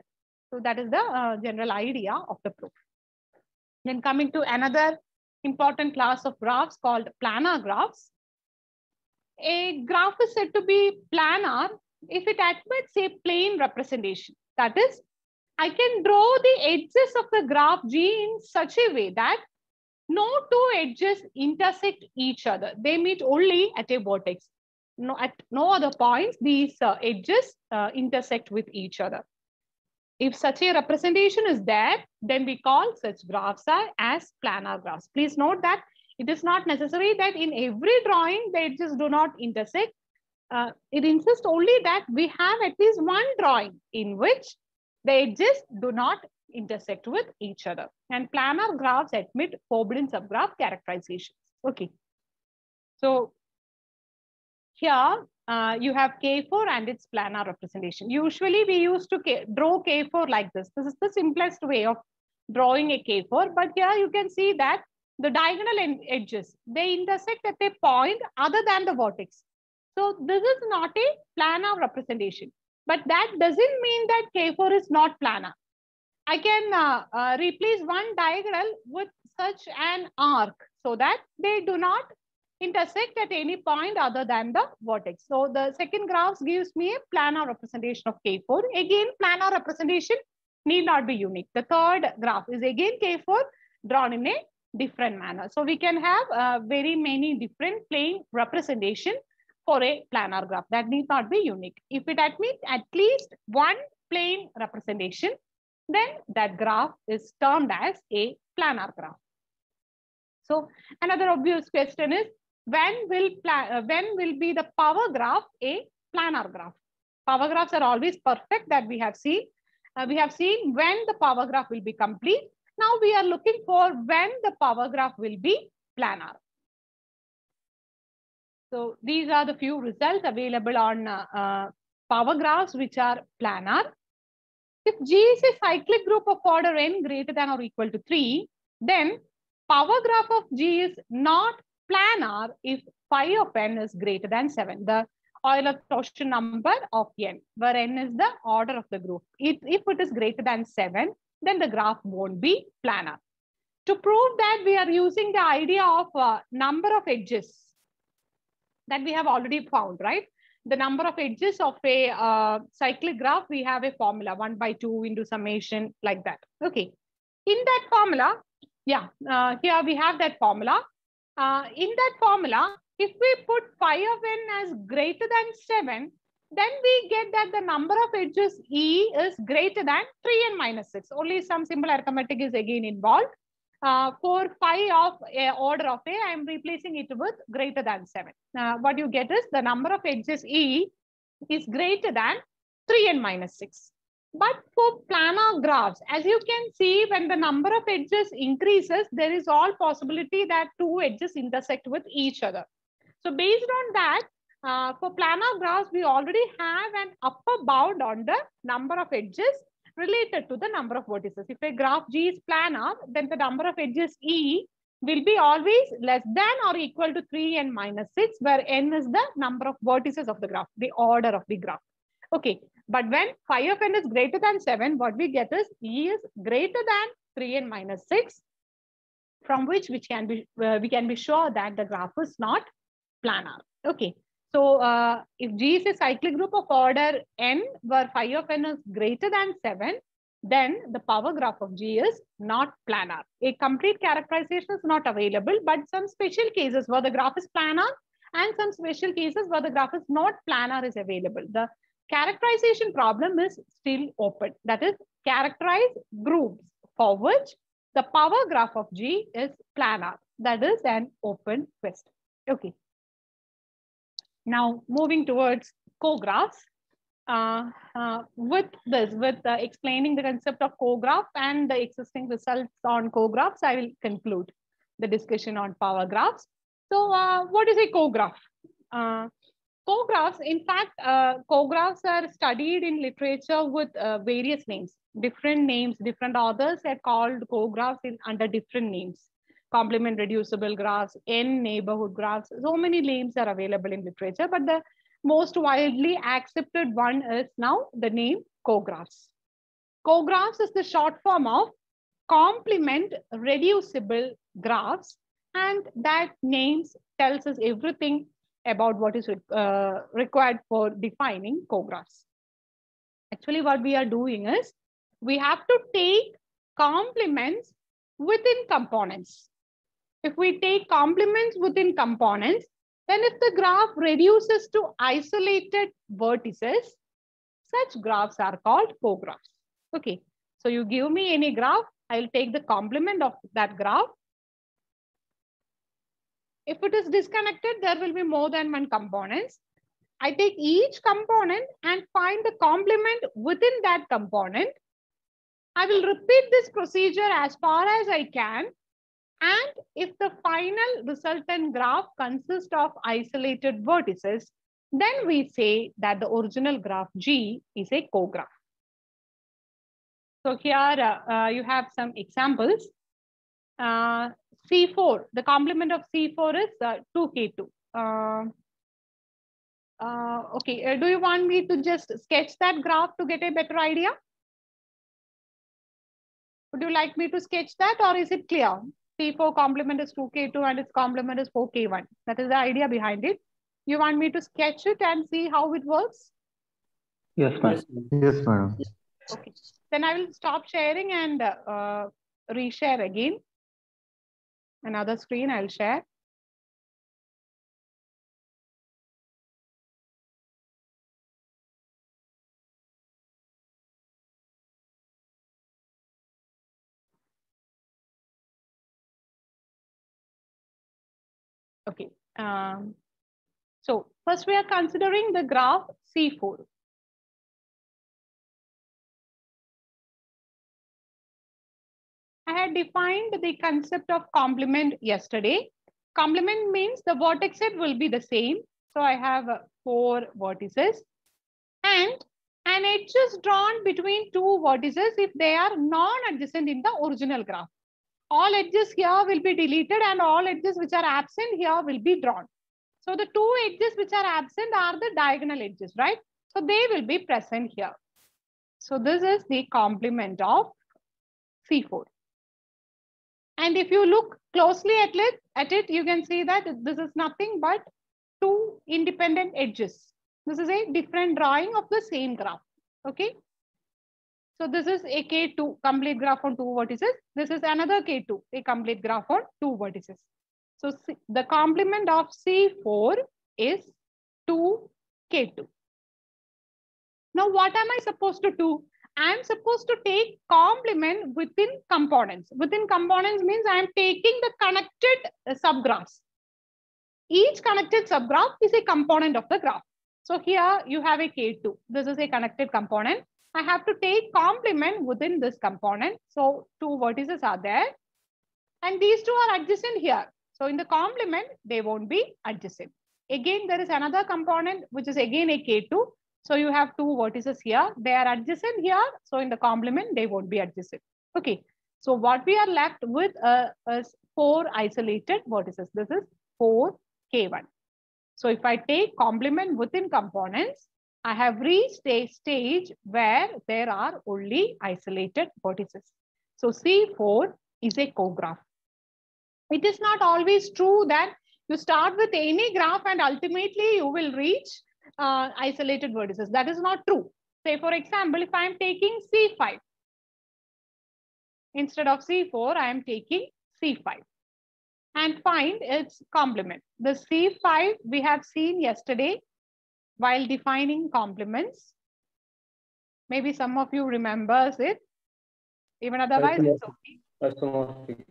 So that is the general idea of the proof. Then coming to another important class of graphs called planar graphs. A graph is said to be planar if it admits a plane representation. That is, I can draw the edges of the graph G in such a way that no two edges intersect each other. They meet only at a vertex. No, at no other points, these edges intersect with each other. If such a representation is there, then we call such graphs as planar graphs. Please note that it is not necessary that in every drawing the edges do not intersect. It insists only that we have at least one drawing in which the edges do not intersect with each other. And planar graphs admit forbidden subgraph characterizations. Okay. So here you have K4 and its planar representation. Usually we used to draw K4 like this. This is the simplest way of drawing a K4. But here you can see that the diagonal edges, they intersect at a point other than the vertex. So this is not a planar representation. But that doesn't mean that K4 is not planar. I can replace one diagonal with such an arc so that they do not intersect at any point other than the vertex. So the second graph gives me a planar representation of K4. Again, planar representation need not be unique. The third graph is again K4 drawn in a different manner. So we can have very many different plane representation for a planar graph. That need not be unique. If it admits at least one plane representation, then that graph is termed as a planar graph. So another obvious question is, when will be the power graph a planar graph? Power graphs are always perfect, that we have seen. We have seen when the power graph will be complete. Now we are looking for when the power graph will be planar. So these are the few results available on power graphs which are planar. If G is a cyclic group of order n greater than or equal to 3, then power graph of G is not planar if phi of n is greater than 7, the Euler-Torsion number of n, where n is the order of the group. If it is greater than 7, then the graph won't be planar. To prove that, we are using the idea of number of edges that we have already found, right? The number of edges of a cyclic graph, we have a formula 1 by 2 into summation like that. Okay. In that formula, yeah, here we have that formula. In that formula, if we put phi of n as greater than 7, then we get that the number of edges E is greater than 3n minus 6. Only some simple arithmetic is again involved. For phi of order of A, I am replacing it with greater than 7. What you get is the number of edges E is greater than 3n minus 6. But for planar graphs, as you can see, when the number of edges increases, there is all possibility that two edges intersect with each other. So based on that, for planar graphs, we already have an upper bound on the number of edges related to the number of vertices. If a graph G is planar, then the number of edges E will be always less than or equal to 3n minus 6, where n is the number of vertices of the graph, the order of the graph. Okay, but when phi of n is greater than 7, what we get is E is greater than 3n minus 6, from which we can be sure that the graph is not planar. Okay. So if G is a cyclic group of order n, where phi of n is greater than 7, then the power graph of G is not planar. A complete characterization is not available, but some special cases where the graph is planar and some special cases where the graph is not planar is available. The characterization problem is still open. That is, characterize groups for which the power graph of G is planar. That is an open question. Okay. Now, moving towards cographs, with explaining the concept of cograph and the existing results on cographs, I will conclude the discussion on power graphs. So, what is a cograph? Co-graphs, in fact, co-graphs are studied in literature with various names, different authors are called co-graphs under different names. Complement reducible graphs, N neighborhood graphs, so many names are available in literature, but the most widely accepted one is now the name co-graphs. Co-graphs is the short form of complement reducible graphs, and that names tells us everything about what is required for defining co-graphs. Actually, what we are doing is we have to take complements within components. If we take complements within components, then if the graph reduces to isolated vertices, such graphs are called co-graphs. Okay, so you give me any graph, I'll take the complement of that graph. If it is disconnected, there will be more than one components. I take each component and find the complement within that component. I will repeat this procedure as far as I can. And if the final resultant graph consists of isolated vertices, then we say that the original graph G is a co-graph. So here you have some examples. C4, the complement of C4 is 2K2. Okay, do you want me to just sketch that graph to get a better idea? Would you like me to sketch that, or is it clear? C4 complement is 2K2 and its complement is 4K1. That is the idea behind it. You want me to sketch it and see how it works? Yes, ma'am. Yes, madam. Okay, then I will stop sharing and reshare again. Another screen I'll share. Okay, so first we are considering the graph C4. I had defined the concept of complement yesterday. Complement means the vertex set will be the same. So I have 4 vertices and an edge is drawn between 2 vertices if they are non-adjacent in the original graph. All edges here will be deleted and all edges which are absent here will be drawn. So the 2 edges which are absent are the diagonal edges, right? So they will be present here. So this is the complement of C4. And if you look closely at it, you can see that this is nothing but 2 independent edges. This is a different drawing of the same graph. Okay. So this is a K2 complete graph on 2 vertices. This is another K2, a complete graph on 2 vertices. So the complement of C4 is 2K2. Now what am I supposed to do? I am supposed to take complement within components. Within components means I am taking the connected subgraphs. Each connected subgraph is a component of the graph. So here you have a K2. This is a connected component. I have to take complement within this component. So 2 vertices are there. And these 2 are adjacent here. So in the complement, they won't be adjacent. Again, there is another component, which is again a K2. So you have 2 vertices here. They are adjacent here. So in the complement, they won't be adjacent. Okay. So what we are left with is 4 isolated vertices. This is 4K1. So if I take complement within components, I have reached a stage where there are only isolated vertices. So C4 is a co-graph. It is not always true that you start with any graph and ultimately you will reach isolated vertices. That is not true. Say, for example, if I am taking C5, instead of C4, I am taking C5 and find its complement. The C5 we have seen yesterday while defining complements. Maybe some of you remembers it. Even otherwise, it's okay.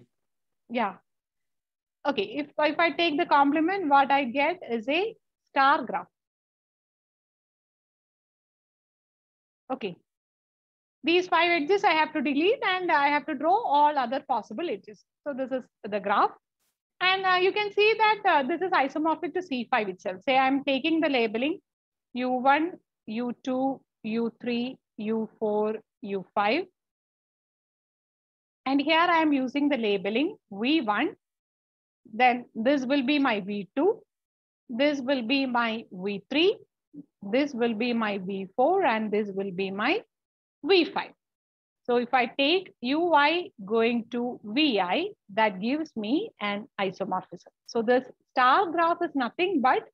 Yeah. Okay, if I take the complement, what I get is a star graph. Okay. These 5 edges I have to delete and I have to draw all other possible edges. So this is the graph. And you can see that this is isomorphic to C5 itself. Say I'm taking the labeling U1, U2, U3, U4, U5. And here I am using the labeling V1. Then this will be my V2. This will be my V3. This will be my V4. And this will be my V5. So if I take UI going to VI, that gives me an isomorphism. So this star graph is nothing but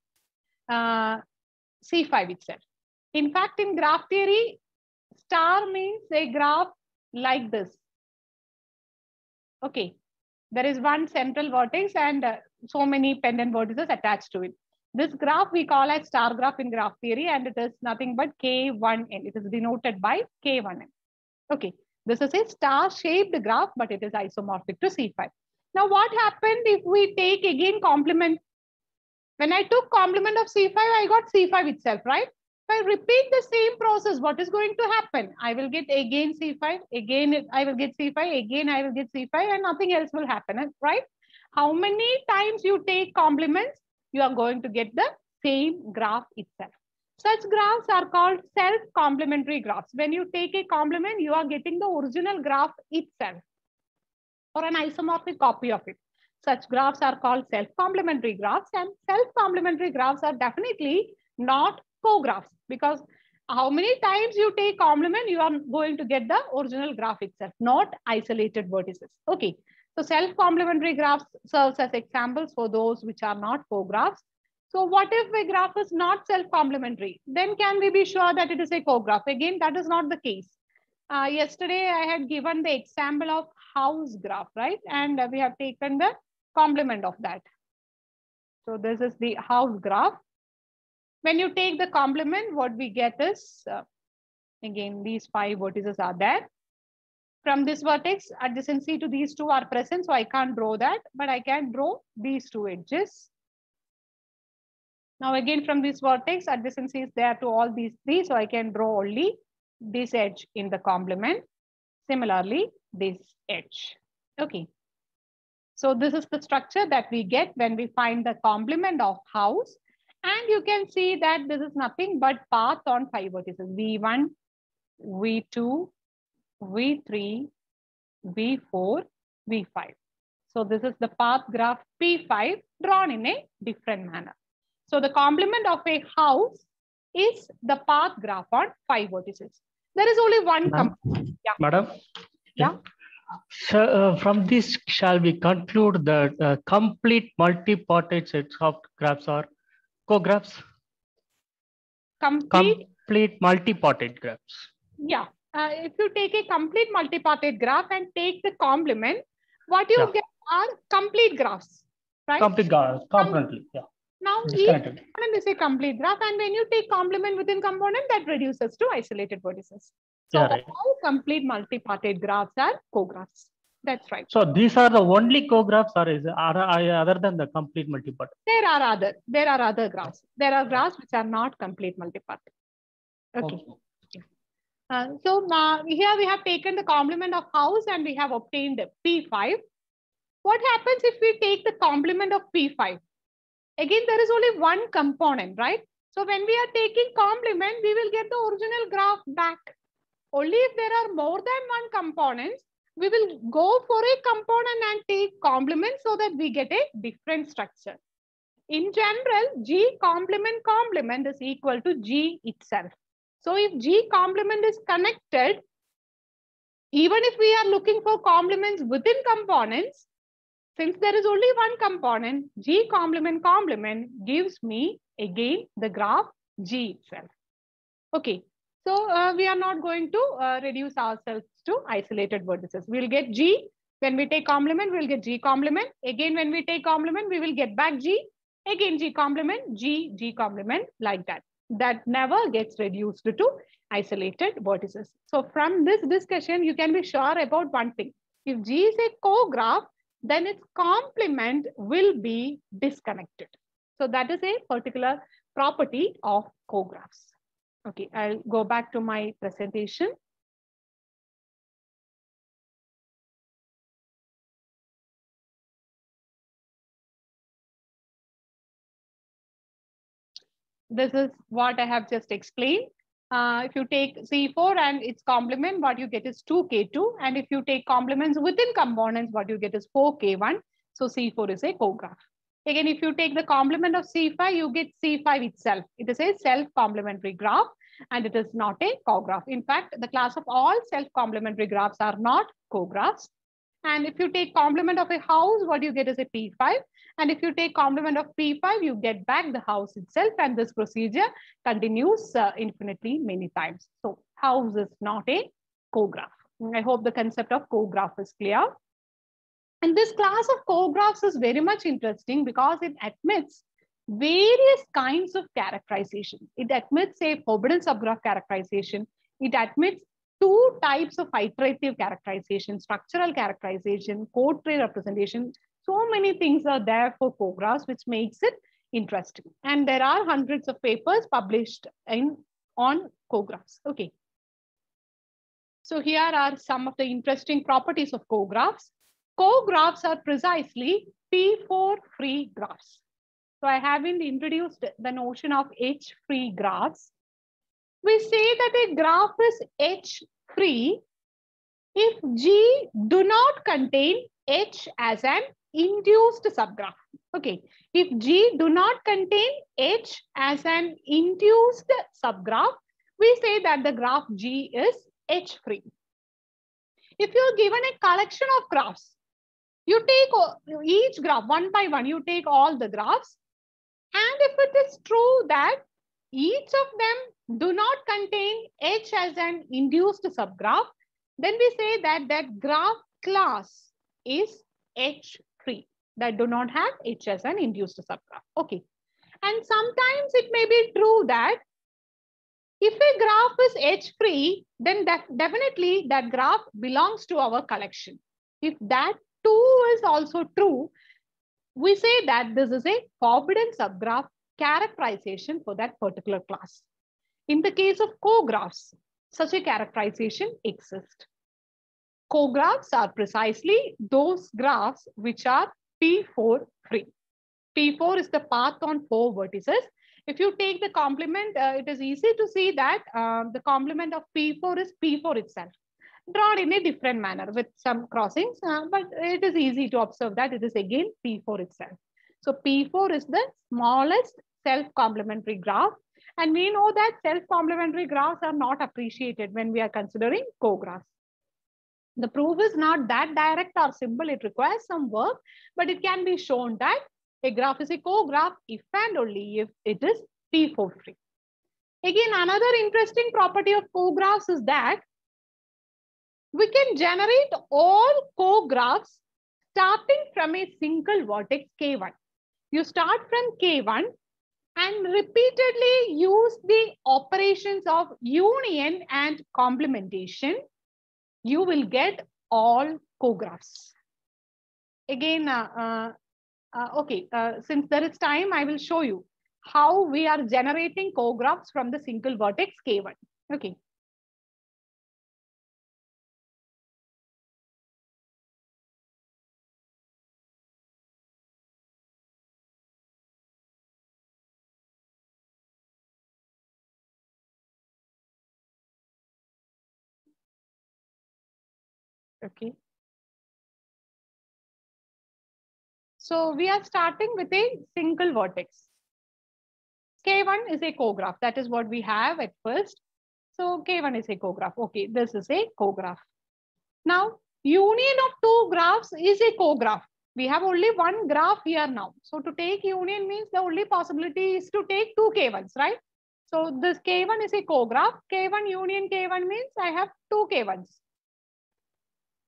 C5 itself. In fact, in graph theory, star means a graph like this. Okay, there is one central vertex and so many pendant vertices attached to it. This graph we call as star graph in graph theory, and it is nothing but K1n. It is denoted by K1n. Okay, this is a star-shaped graph, but it is isomorphic to C5. Now, what happened if we take again complement? When I took complement of C5, I got C5 itself, right? If I repeat the same process, what is going to happen? I will get again C5, again I will get C5, again I will get C5, and nothing else will happen, right? How many times you take complements, you are going to get the same graph itself. Such graphs are called self-complementary graphs. When you take a complement, you are getting the original graph itself or an isomorphic copy of it. Such graphs are called self-complementary graphs, and self-complementary graphs are definitely not co-graphs, because how many times you take complement, you are going to get the original graph itself, not isolated vertices. Okay, so self-complementary graphs serves as examples for those which are not co-graphs. So what if a graph is not self-complementary? Then can we be sure that it is a co-graph? Again, that is not the case. Yesterday, I had given the example of house graph, right? And we have taken the complement of that. So this is the house graph. When you take the complement, what we get is, again, these 5 vertices are there. From this vertex, adjacency to these 2 are present, so I can't draw that, but I can draw these 2 edges. Now again, from this vertex, adjacency is there to all these 3, so I can draw only this edge in the complement. Similarly, this edge. Okay. So this is the structure that we get when we find the complement of house. And you can see that this is nothing but path on 5 vertices. V1, V2, V3, V4, V5. So this is the path graph P5 drawn in a different manner. So the complement of a house is the path graph on 5 vertices. There is only one component. Yeah. Madam? Yeah. So, from this, shall we conclude that complete multi-parted sets of graphs are co-graphs? Complete multi-parted graphs. Yeah. If you take a complete multi-parted graph and take the complement, what you get are complete graphs, right? Complete graphs, completely, yeah. Now, each component is a complete graph, and when you take complement within component, that reduces to isolated vertices. So, all complete multi-parted graphs are co-graphs. That's right. So, these are the only co-graphs, or is other than the complete multi-parted? There are other graphs. There are graphs which are not complete multi-parted. Okay. So, here we have taken the complement of house and we have obtained P5. What happens if we take the complement of P5? Again, there is only one component, right? So when we are taking complement, we will get the original graph back. Only if there are more than one components, we will go for a component and take complement so that we get a different structure. In general, G complement is equal to G itself. So if G complement is connected, even if we are looking for complements within components, since there is only one component, G complement gives me again the graph G itself. Okay, so we are not going to reduce ourselves to isolated vertices. We'll get G. When we take complement, we'll get G complement. Again, when we take complement, we will get back G. Again, G complement, G complement, like that. That never gets reduced to isolated vertices. So from this discussion, you can be sure about one thing. If G is a co-graph, then its complement will be disconnected. So that is a particular property of co-graphs. Okay, I'll go back to my presentation. This is what I have just explained. If you take C4 and its complement, what you get is 2K2. And if you take complements within components, what you get is 4K1. So C4 is a cograph. Again, if you take the complement of C5, you get C5 itself. It is a self-complementary graph and it is not a cograph. In fact, the class of all self-complementary graphs are not cographs. And if you take complement of a house, what you get is a P5. And if you take complement of P5, you get back the house itself. And this procedure continues infinitely many times. So house is not a cograph. I hope the concept of cograph is clear. And this class of cographs is very much interesting because it admits various kinds of characterization. It admits a forbidden subgraph characterization. It admits two types of iterative characterization, structural characterization, code tree representation. So many things are there for cographs, which makes it interesting. And there are hundreds of papers published on cographs. Okay. So here are some of the interesting properties of cographs. Cographs are precisely P4-free graphs. So I haven't introduced the notion of H-free graphs. We say that a graph is H-free if G do not contain H as an induced subgraph. Okay, if G do not contain H as an induced subgraph, we say that the graph G is H-free. If you are given a collection of graphs, you take each graph one by one, you take all the graphs. And if it is true that each of them do not contain H as an induced subgraph, then we say that that graph class is H-free, that do not have H as an induced subgraph. Okay. And sometimes it may be true that if a graph is H-free, then definitely that graph belongs to our collection. If that too is also true, we say that this is a forbidden subgraph characterization for that particular class. In the case of cographs, such a characterization exists. Cographs are precisely those graphs which are P4-free. P4 is the path on 4 vertices. If you take the complement, it is easy to see that the complement of P4 is P4 itself, drawn in a different manner with some crossings, but it is easy to observe that it is again P4 itself. So P4 is the smallest self-complementary graph, and we know that self-complementary graphs are not appreciated when we are considering cographs. The proof is not that direct or simple, it requires some work, but it can be shown that a graph is a cograph if and only if it is P4-free. Again, another interesting property of cographs is that we can generate all cographs starting from a single vertex K1. You start from K1 and repeatedly use the operations of union and complementation. You will get all cographs. Again, since there is time, I will show you how we are generating cographs from the single vertex K1. Okay. Okay. So we are starting with a single vertex. K1 is a cograph. That is what we have at first. So K1 is a cograph. Okay, this is a cograph. Now, union of two graphs is a cograph. We have only one graph here now. So to take union means the only possibility is to take two K1s, right? So this K1 is a cograph. K1 union K1 means I have two K1s.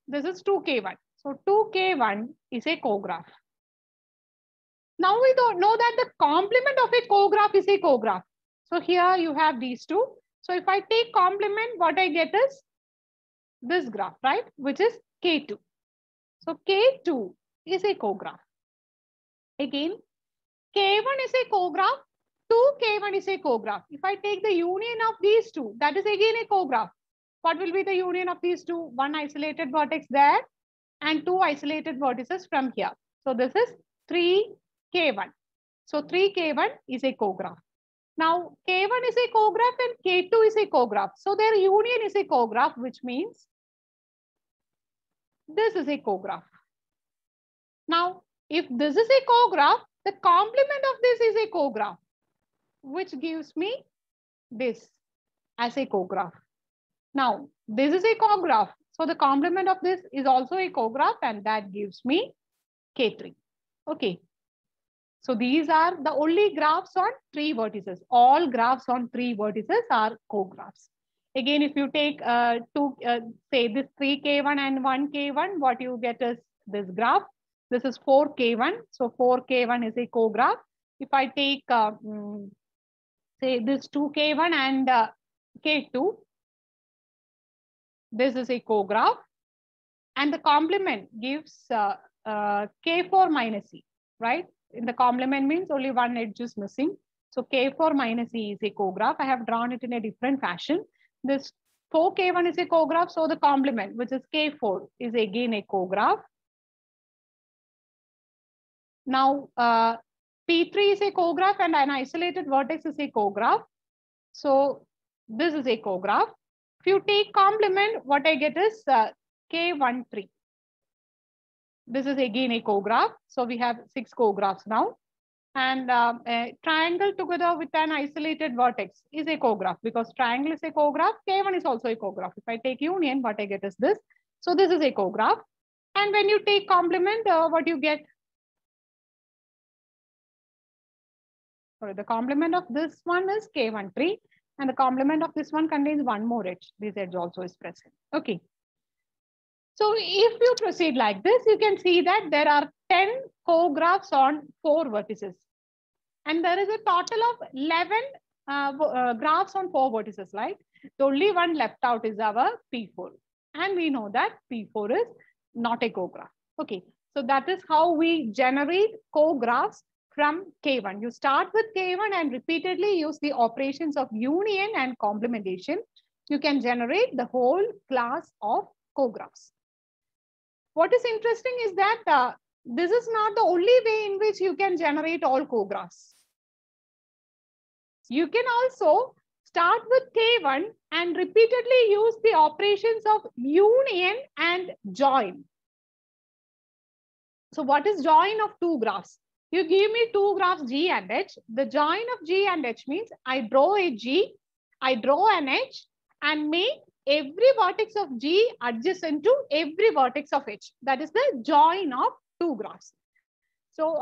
This is 2K1. So 2K1 is a cograph. Now we don't know that the complement of a cograph is a cograph. So here you have these two. So if I take complement, what I get is this graph, right? Which is K2. So K2 is a cograph. Again, K1 is a cograph. 2K1 is a cograph. If I take the union of these two, that is again a cograph. What will be the union of these two? One isolated vertex there and two isolated vertices from here. So this is 3K1. So 3K1 is a cograph. Now, K1 is a cograph and K2 is a cograph. So their union is a cograph, which means this is a cograph. Now, if this is a cograph, the complement of this is a cograph, which gives me this as a cograph. Now, this is a cograph. So the complement of this is also a cograph, and that gives me K3. Okay. So these are the only graphs on 3 vertices. All graphs on 3 vertices are cographs. Again, if you take say this 3K1 and 1K1, what you get is this graph. This is 4K1. So 4K1 is a cograph. If I take say this 2K1 and K2, this is a cograph. And the complement gives K4 minus E, right? In the complement means only one edge is missing. So K4 minus E is a cograph. I have drawn it in a different fashion. This 4K1 is a cograph. So the complement, which is K4, is again a cograph. Now, P3 is a cograph and an isolated vertex is a cograph. So this is a cograph. If you take complement, what I get is K13. This is again a cograph. So we have 6 cographs now. And a triangle together with an isolated vertex is a cograph, because triangle is a cograph. K1 is also a cograph. If I take union, what I get is this. So this is a cograph. And when you take complement, what you get? Sorry, the complement of this one is K13. And the complement of this one contains one more edge. This edge also is present. Okay. So if you proceed like this, you can see that there are 10 cographs on 4 vertices. And there is a total of 11 graphs on 4 vertices, right? The only one left out is our P4. And we know that P4 is not a cograph. Okay. So that is how we generate cographs from K1. You start with K1 and repeatedly use the operations of union and complementation. You can generate the whole class of cographs. What is interesting is that this is not the only way in which you can generate all cographs. You can also start with K1 and repeatedly use the operations of union and join. So what is join of 2 graphs? You give me 2 graphs G and H. The join of G and H means I draw a G, I draw an H, and make every vertex of G adjacent to every vertex of H. That is the join of 2 graphs. So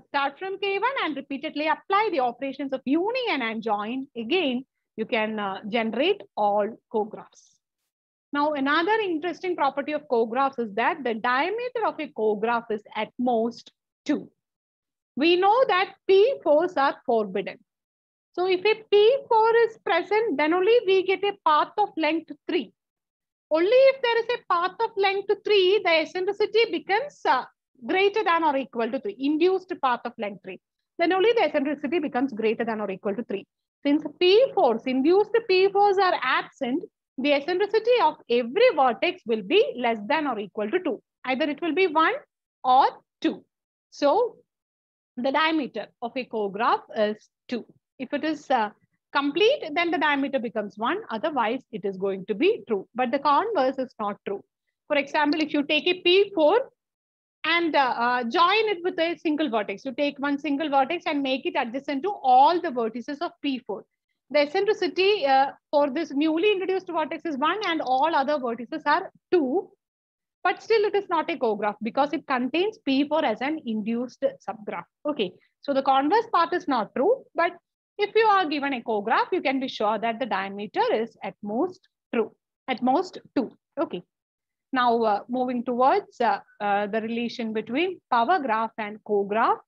start from K1 and repeatedly apply the operations of union and join. Again, you can generate all cographs. Now, another interesting property of cographs is that the diameter of a cograph is at most 2. We know that P4s are forbidden. So if a P4 is present, then only we get a path of length 3. Only if there is a path of length 3, the eccentricity becomes greater than or equal to 3, induced path of length 3. Then only the eccentricity becomes greater than or equal to 3. Since P4s, induced P4s are absent, the eccentricity of every vertex will be less than or equal to 2. Either it will be 1 or 2. So the diameter of a cograph is 2. If it is complete, then the diameter becomes 1. Otherwise, it is going to be true. But the converse is not true. For example, if you take a P4 and join it with a single vertex, you take one single vertex and make it adjacent to all the vertices of P4. The eccentricity for this newly introduced vertex is 1 and all other vertices are 2. But still it is not a cograph because it contains P4 as an induced subgraph. Okay, so the converse part is not true. But if you are given a cograph, you can be sure that the diameter is at most true, at most 2. Okay. Now moving towards the relation between power graph and cograph.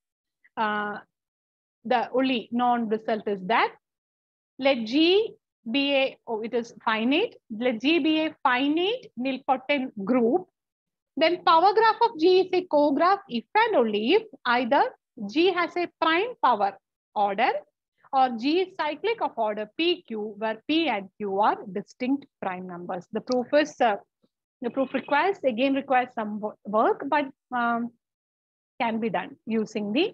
The only known result is that let G be a, it is finite. Let G be a finite nilpotent group. Then power graph of G is a cograph if and only if either G has a prime power order or G is cyclic of order PQ, where P and Q are distinct prime numbers. The proof is the proof requires some work, but can be done using the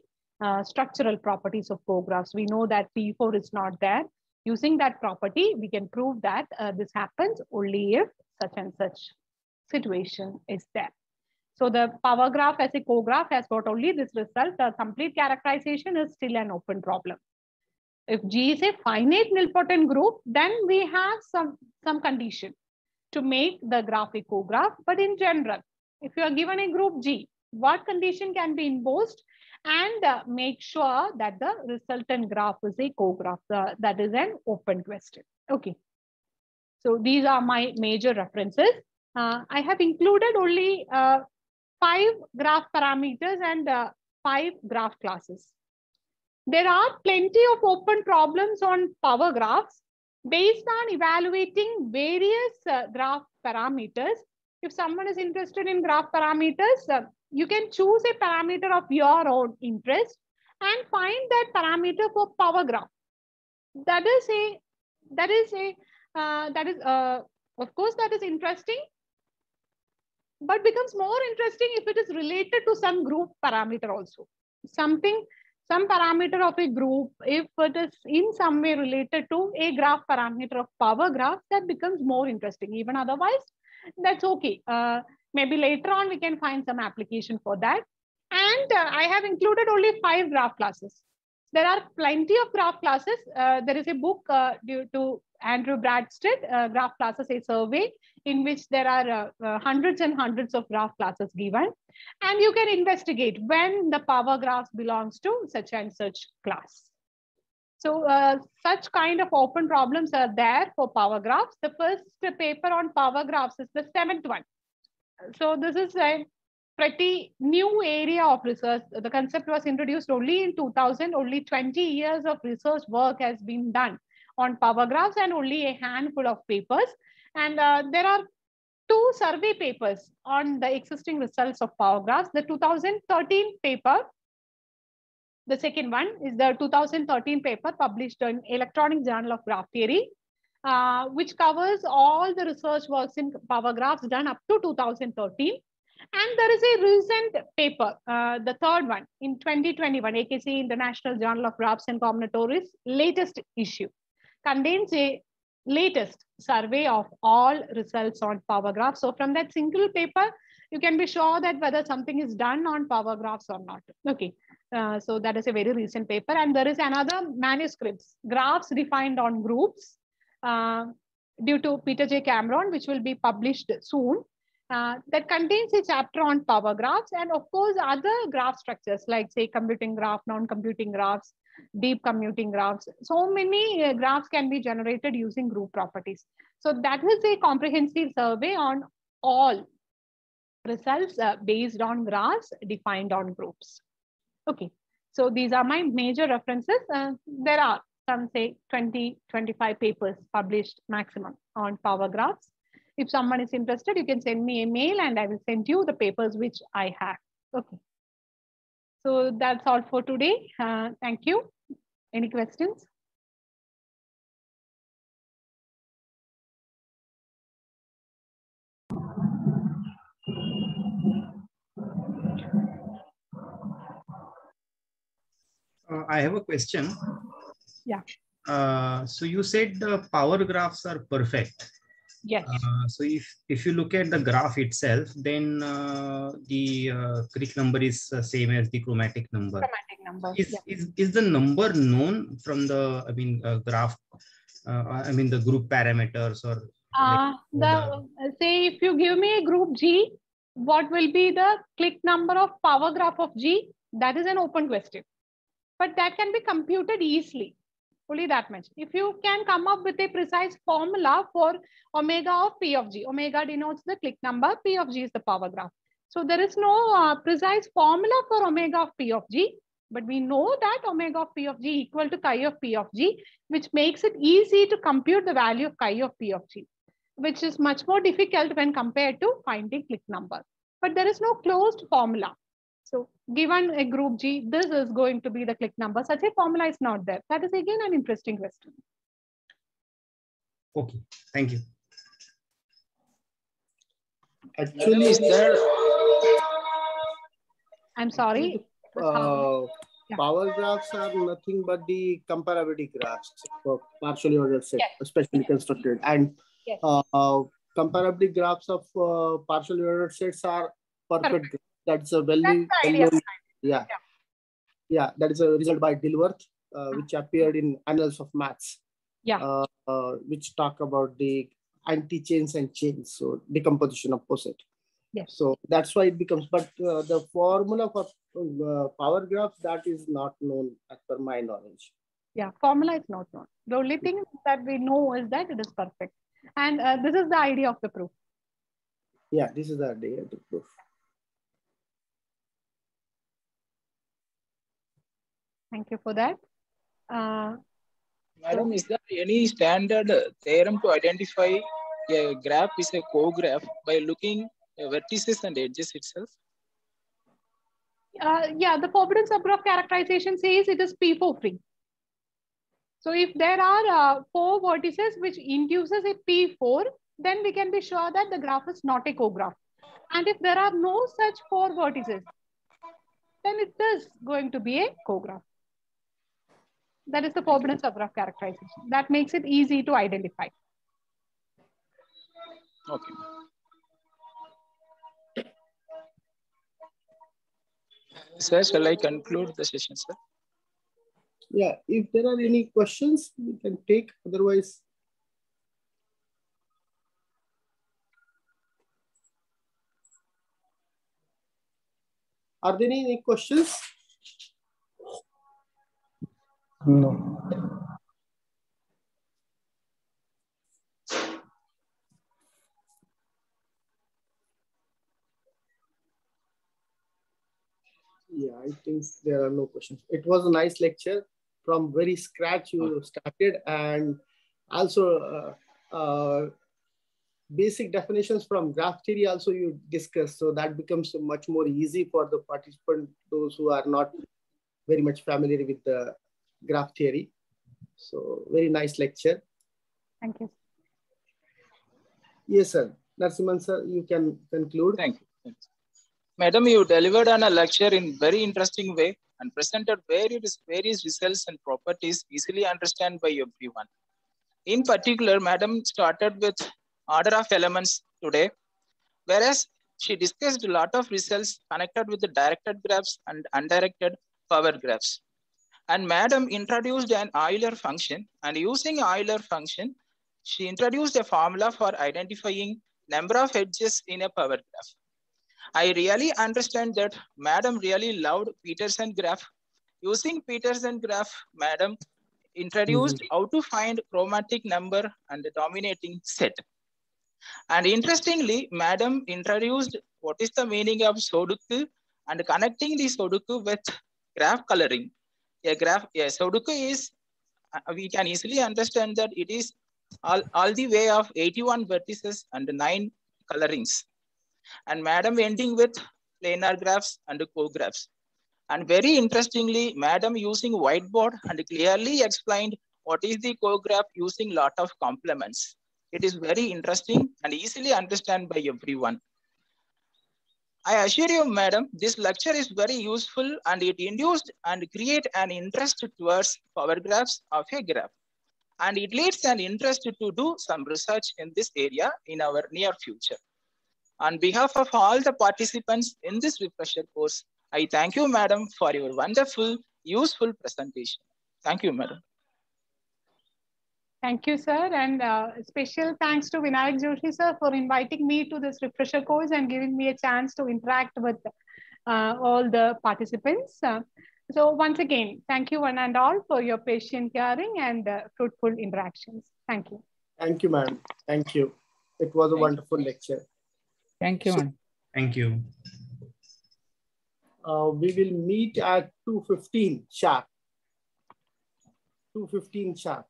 structural properties of co-graphs. We know that P4 is not there. Using that property, we can prove that this happens only if such and such situation is there. So the power graph as a co-graph has got only this result. The complete characterization is still an open problem. If G is a finite nilpotent group, then we have some condition to make the graph a co-graph. But in general, if you are given a group G, what condition can be imposed and make sure that the resultant graph is a co-graph? That is an open question. Okay. So these are my major references. I have included only 5 graph parameters and 5 graph classes. There are plenty of open problems on power graphs based on evaluating various graph parameters. If someone is interested in graph parameters, you can choose a parameter of your own interest and find that parameter for power graph. That is interesting, but becomes more interesting if it is related to some group parameter also. Some parameter of a group, if it is in some way related to a graph parameter of power graph, that becomes more interesting. Even otherwise, that's okay. Maybe later on we can find some application for that. And I have included only 5 graph classes. There are plenty of graph classes. There is a book due to Andrew Bradstead, Graph Classes, a survey in which there are hundreds and hundreds of graph classes given. And you can investigate when the power graphs belongs to such and such class. So such kind of open problems are there for power graphs. The first paper on power graphs is the 7th one. So this is a pretty new area of research. The concept was introduced only in 2000. Only 20 years of research work has been done on power graphs and only a handful of papers. And there are 2 survey papers on the existing results of power graphs. The 2013 paper, the second one is the 2013 paper published in Electronic Journal of Graph Theory, which covers all the research works in power graphs done up to 2013. And there is a recent paper, the third one in 2021, AKC International Journal of Graphs and Combinatorics, latest issue, contains a latest survey of all results on power graphs. So from that single paper, you can be sure that whether something is done on power graphs or not. Okay, so that is a very recent paper. And there is another manuscripts, graphs defined on groups, due to Peter J. Cameron, which will be published soon. That contains a chapter on power graphs and of course other graph structures like say computing graph, non-computing graphs, deep commuting graphs. So many graphs can be generated using group properties. So that is a comprehensive survey on all results based on graphs defined on groups. Okay, so these are my major references. There are some say 20-25 papers published maximum on power graphs. If someone is interested, you can send me a mail and I will send you the papers which I have. Okay. So that's all for today. Thank you. Any questions? I have a question. Yeah. So you said the power graphs are perfect. Yes. So if you look at the graph itself, then the Crick number is same as the chromatic number. Chromatic number. Is the number known from the graph? The group parameters or say if you give me a group G, what will be the click number of power graph of G? That is an open question, but that can be computed easily. Only that much. If you can come up with a precise formula for omega of P of G, omega denotes the click number, P of G is the power graph. So there is no precise formula for omega of P of G, but we know that omega of P of G equal to chi of P of G, which makes it easy to compute the value of chi of P of G, which is much more difficult when compared to finding click number. But there is no closed formula. So given a group G, this is going to be the click number. Such a formula is not there. That is again an interesting question. Okay, thank you. Actually, is there? I'm sorry. Power graphs are nothing but the comparability graphs for partially ordered set, especially constructed. And comparability graphs of partially ordered sets are perfect. That's a that is a result by Dilworth, which appeared in Annals of Maths. Which talk about the anti-chains and chains, so decomposition of poset. So that's why it becomes, but the formula for power graph, that is not known as per my knowledge. Formula is not known. The only thing that we know is that it is perfect. And this is the idea of the proof. This is the idea of the proof. Thank you for that. Madam, is there any standard theorem to identify a graph is a co-graph by looking at vertices and edges itself? The forbidden subgraph characterization says it is P4 free. So if there are 4 vertices which induces a P4, then we can be sure that the graph is not a co-graph. And if there are no such 4 vertices, then it is going to be a co-graph. That is the forbidden subgraph characterization. That makes it easy to identify. Okay. Sir, shall I conclude the session, sir? If there are any questions, we can take. Otherwise, are there any questions? No. I think there are no questions. It was a nice lecture. From very scratch you started, and also basic definitions from graph theory also you discussed. So that becomes much more easy for the participant, those who are not very much familiar with the graph theory. So very nice lecture. Thank you. Yes, sir. Narasimhan sir, you can conclude. Thank you. Thanks. Madam, you delivered on a lecture in very interesting way and presented various results and properties easily understood by everyone. In particular, Madam started with order of elements today, whereas she discussed a lot of results connected with the directed graphs and undirected power graphs. And Madam introduced an Euler function, and using Euler function, she introduced a formula for identifying number of edges in a power graph. I really understand that Madam really loved Peterson graph. Using Peterson graph, Madam introduced how to find chromatic number and the dominating set. And interestingly, Madam introduced what is the meaning of Sudoku and connecting the Sudoku with graph coloring. A Sudoku is, we can easily understand that it is all the way of 81 vertices and 9 colorings. And Madam ending with planar graphs and co-graphs. And very interestingly, Madam using whiteboard and clearly explained what is the co-graph using lot of complements. It is very interesting and easily understood by everyone. I assure you, Madam, this lecture is very useful and it induced and create an interest towards power graphs of a graph. And it leads an interest to do some research in this area in our near future. On behalf of all the participants in this refresher course, I thank you, Madam, for your wonderful, useful presentation. Thank you, Madam. Thank you, sir. And special thanks to Vinayak Joshi, sir, for inviting me to this refresher course and giving me a chance to interact with all the participants. So once again, thank you one and all for your patient hearing and fruitful interactions. Thank you. Thank you, ma'am. Thank you. It was a wonderful lecture. Thank you, ma'am. Thank you. We will meet at 2:15 sharp. 2:15 sharp.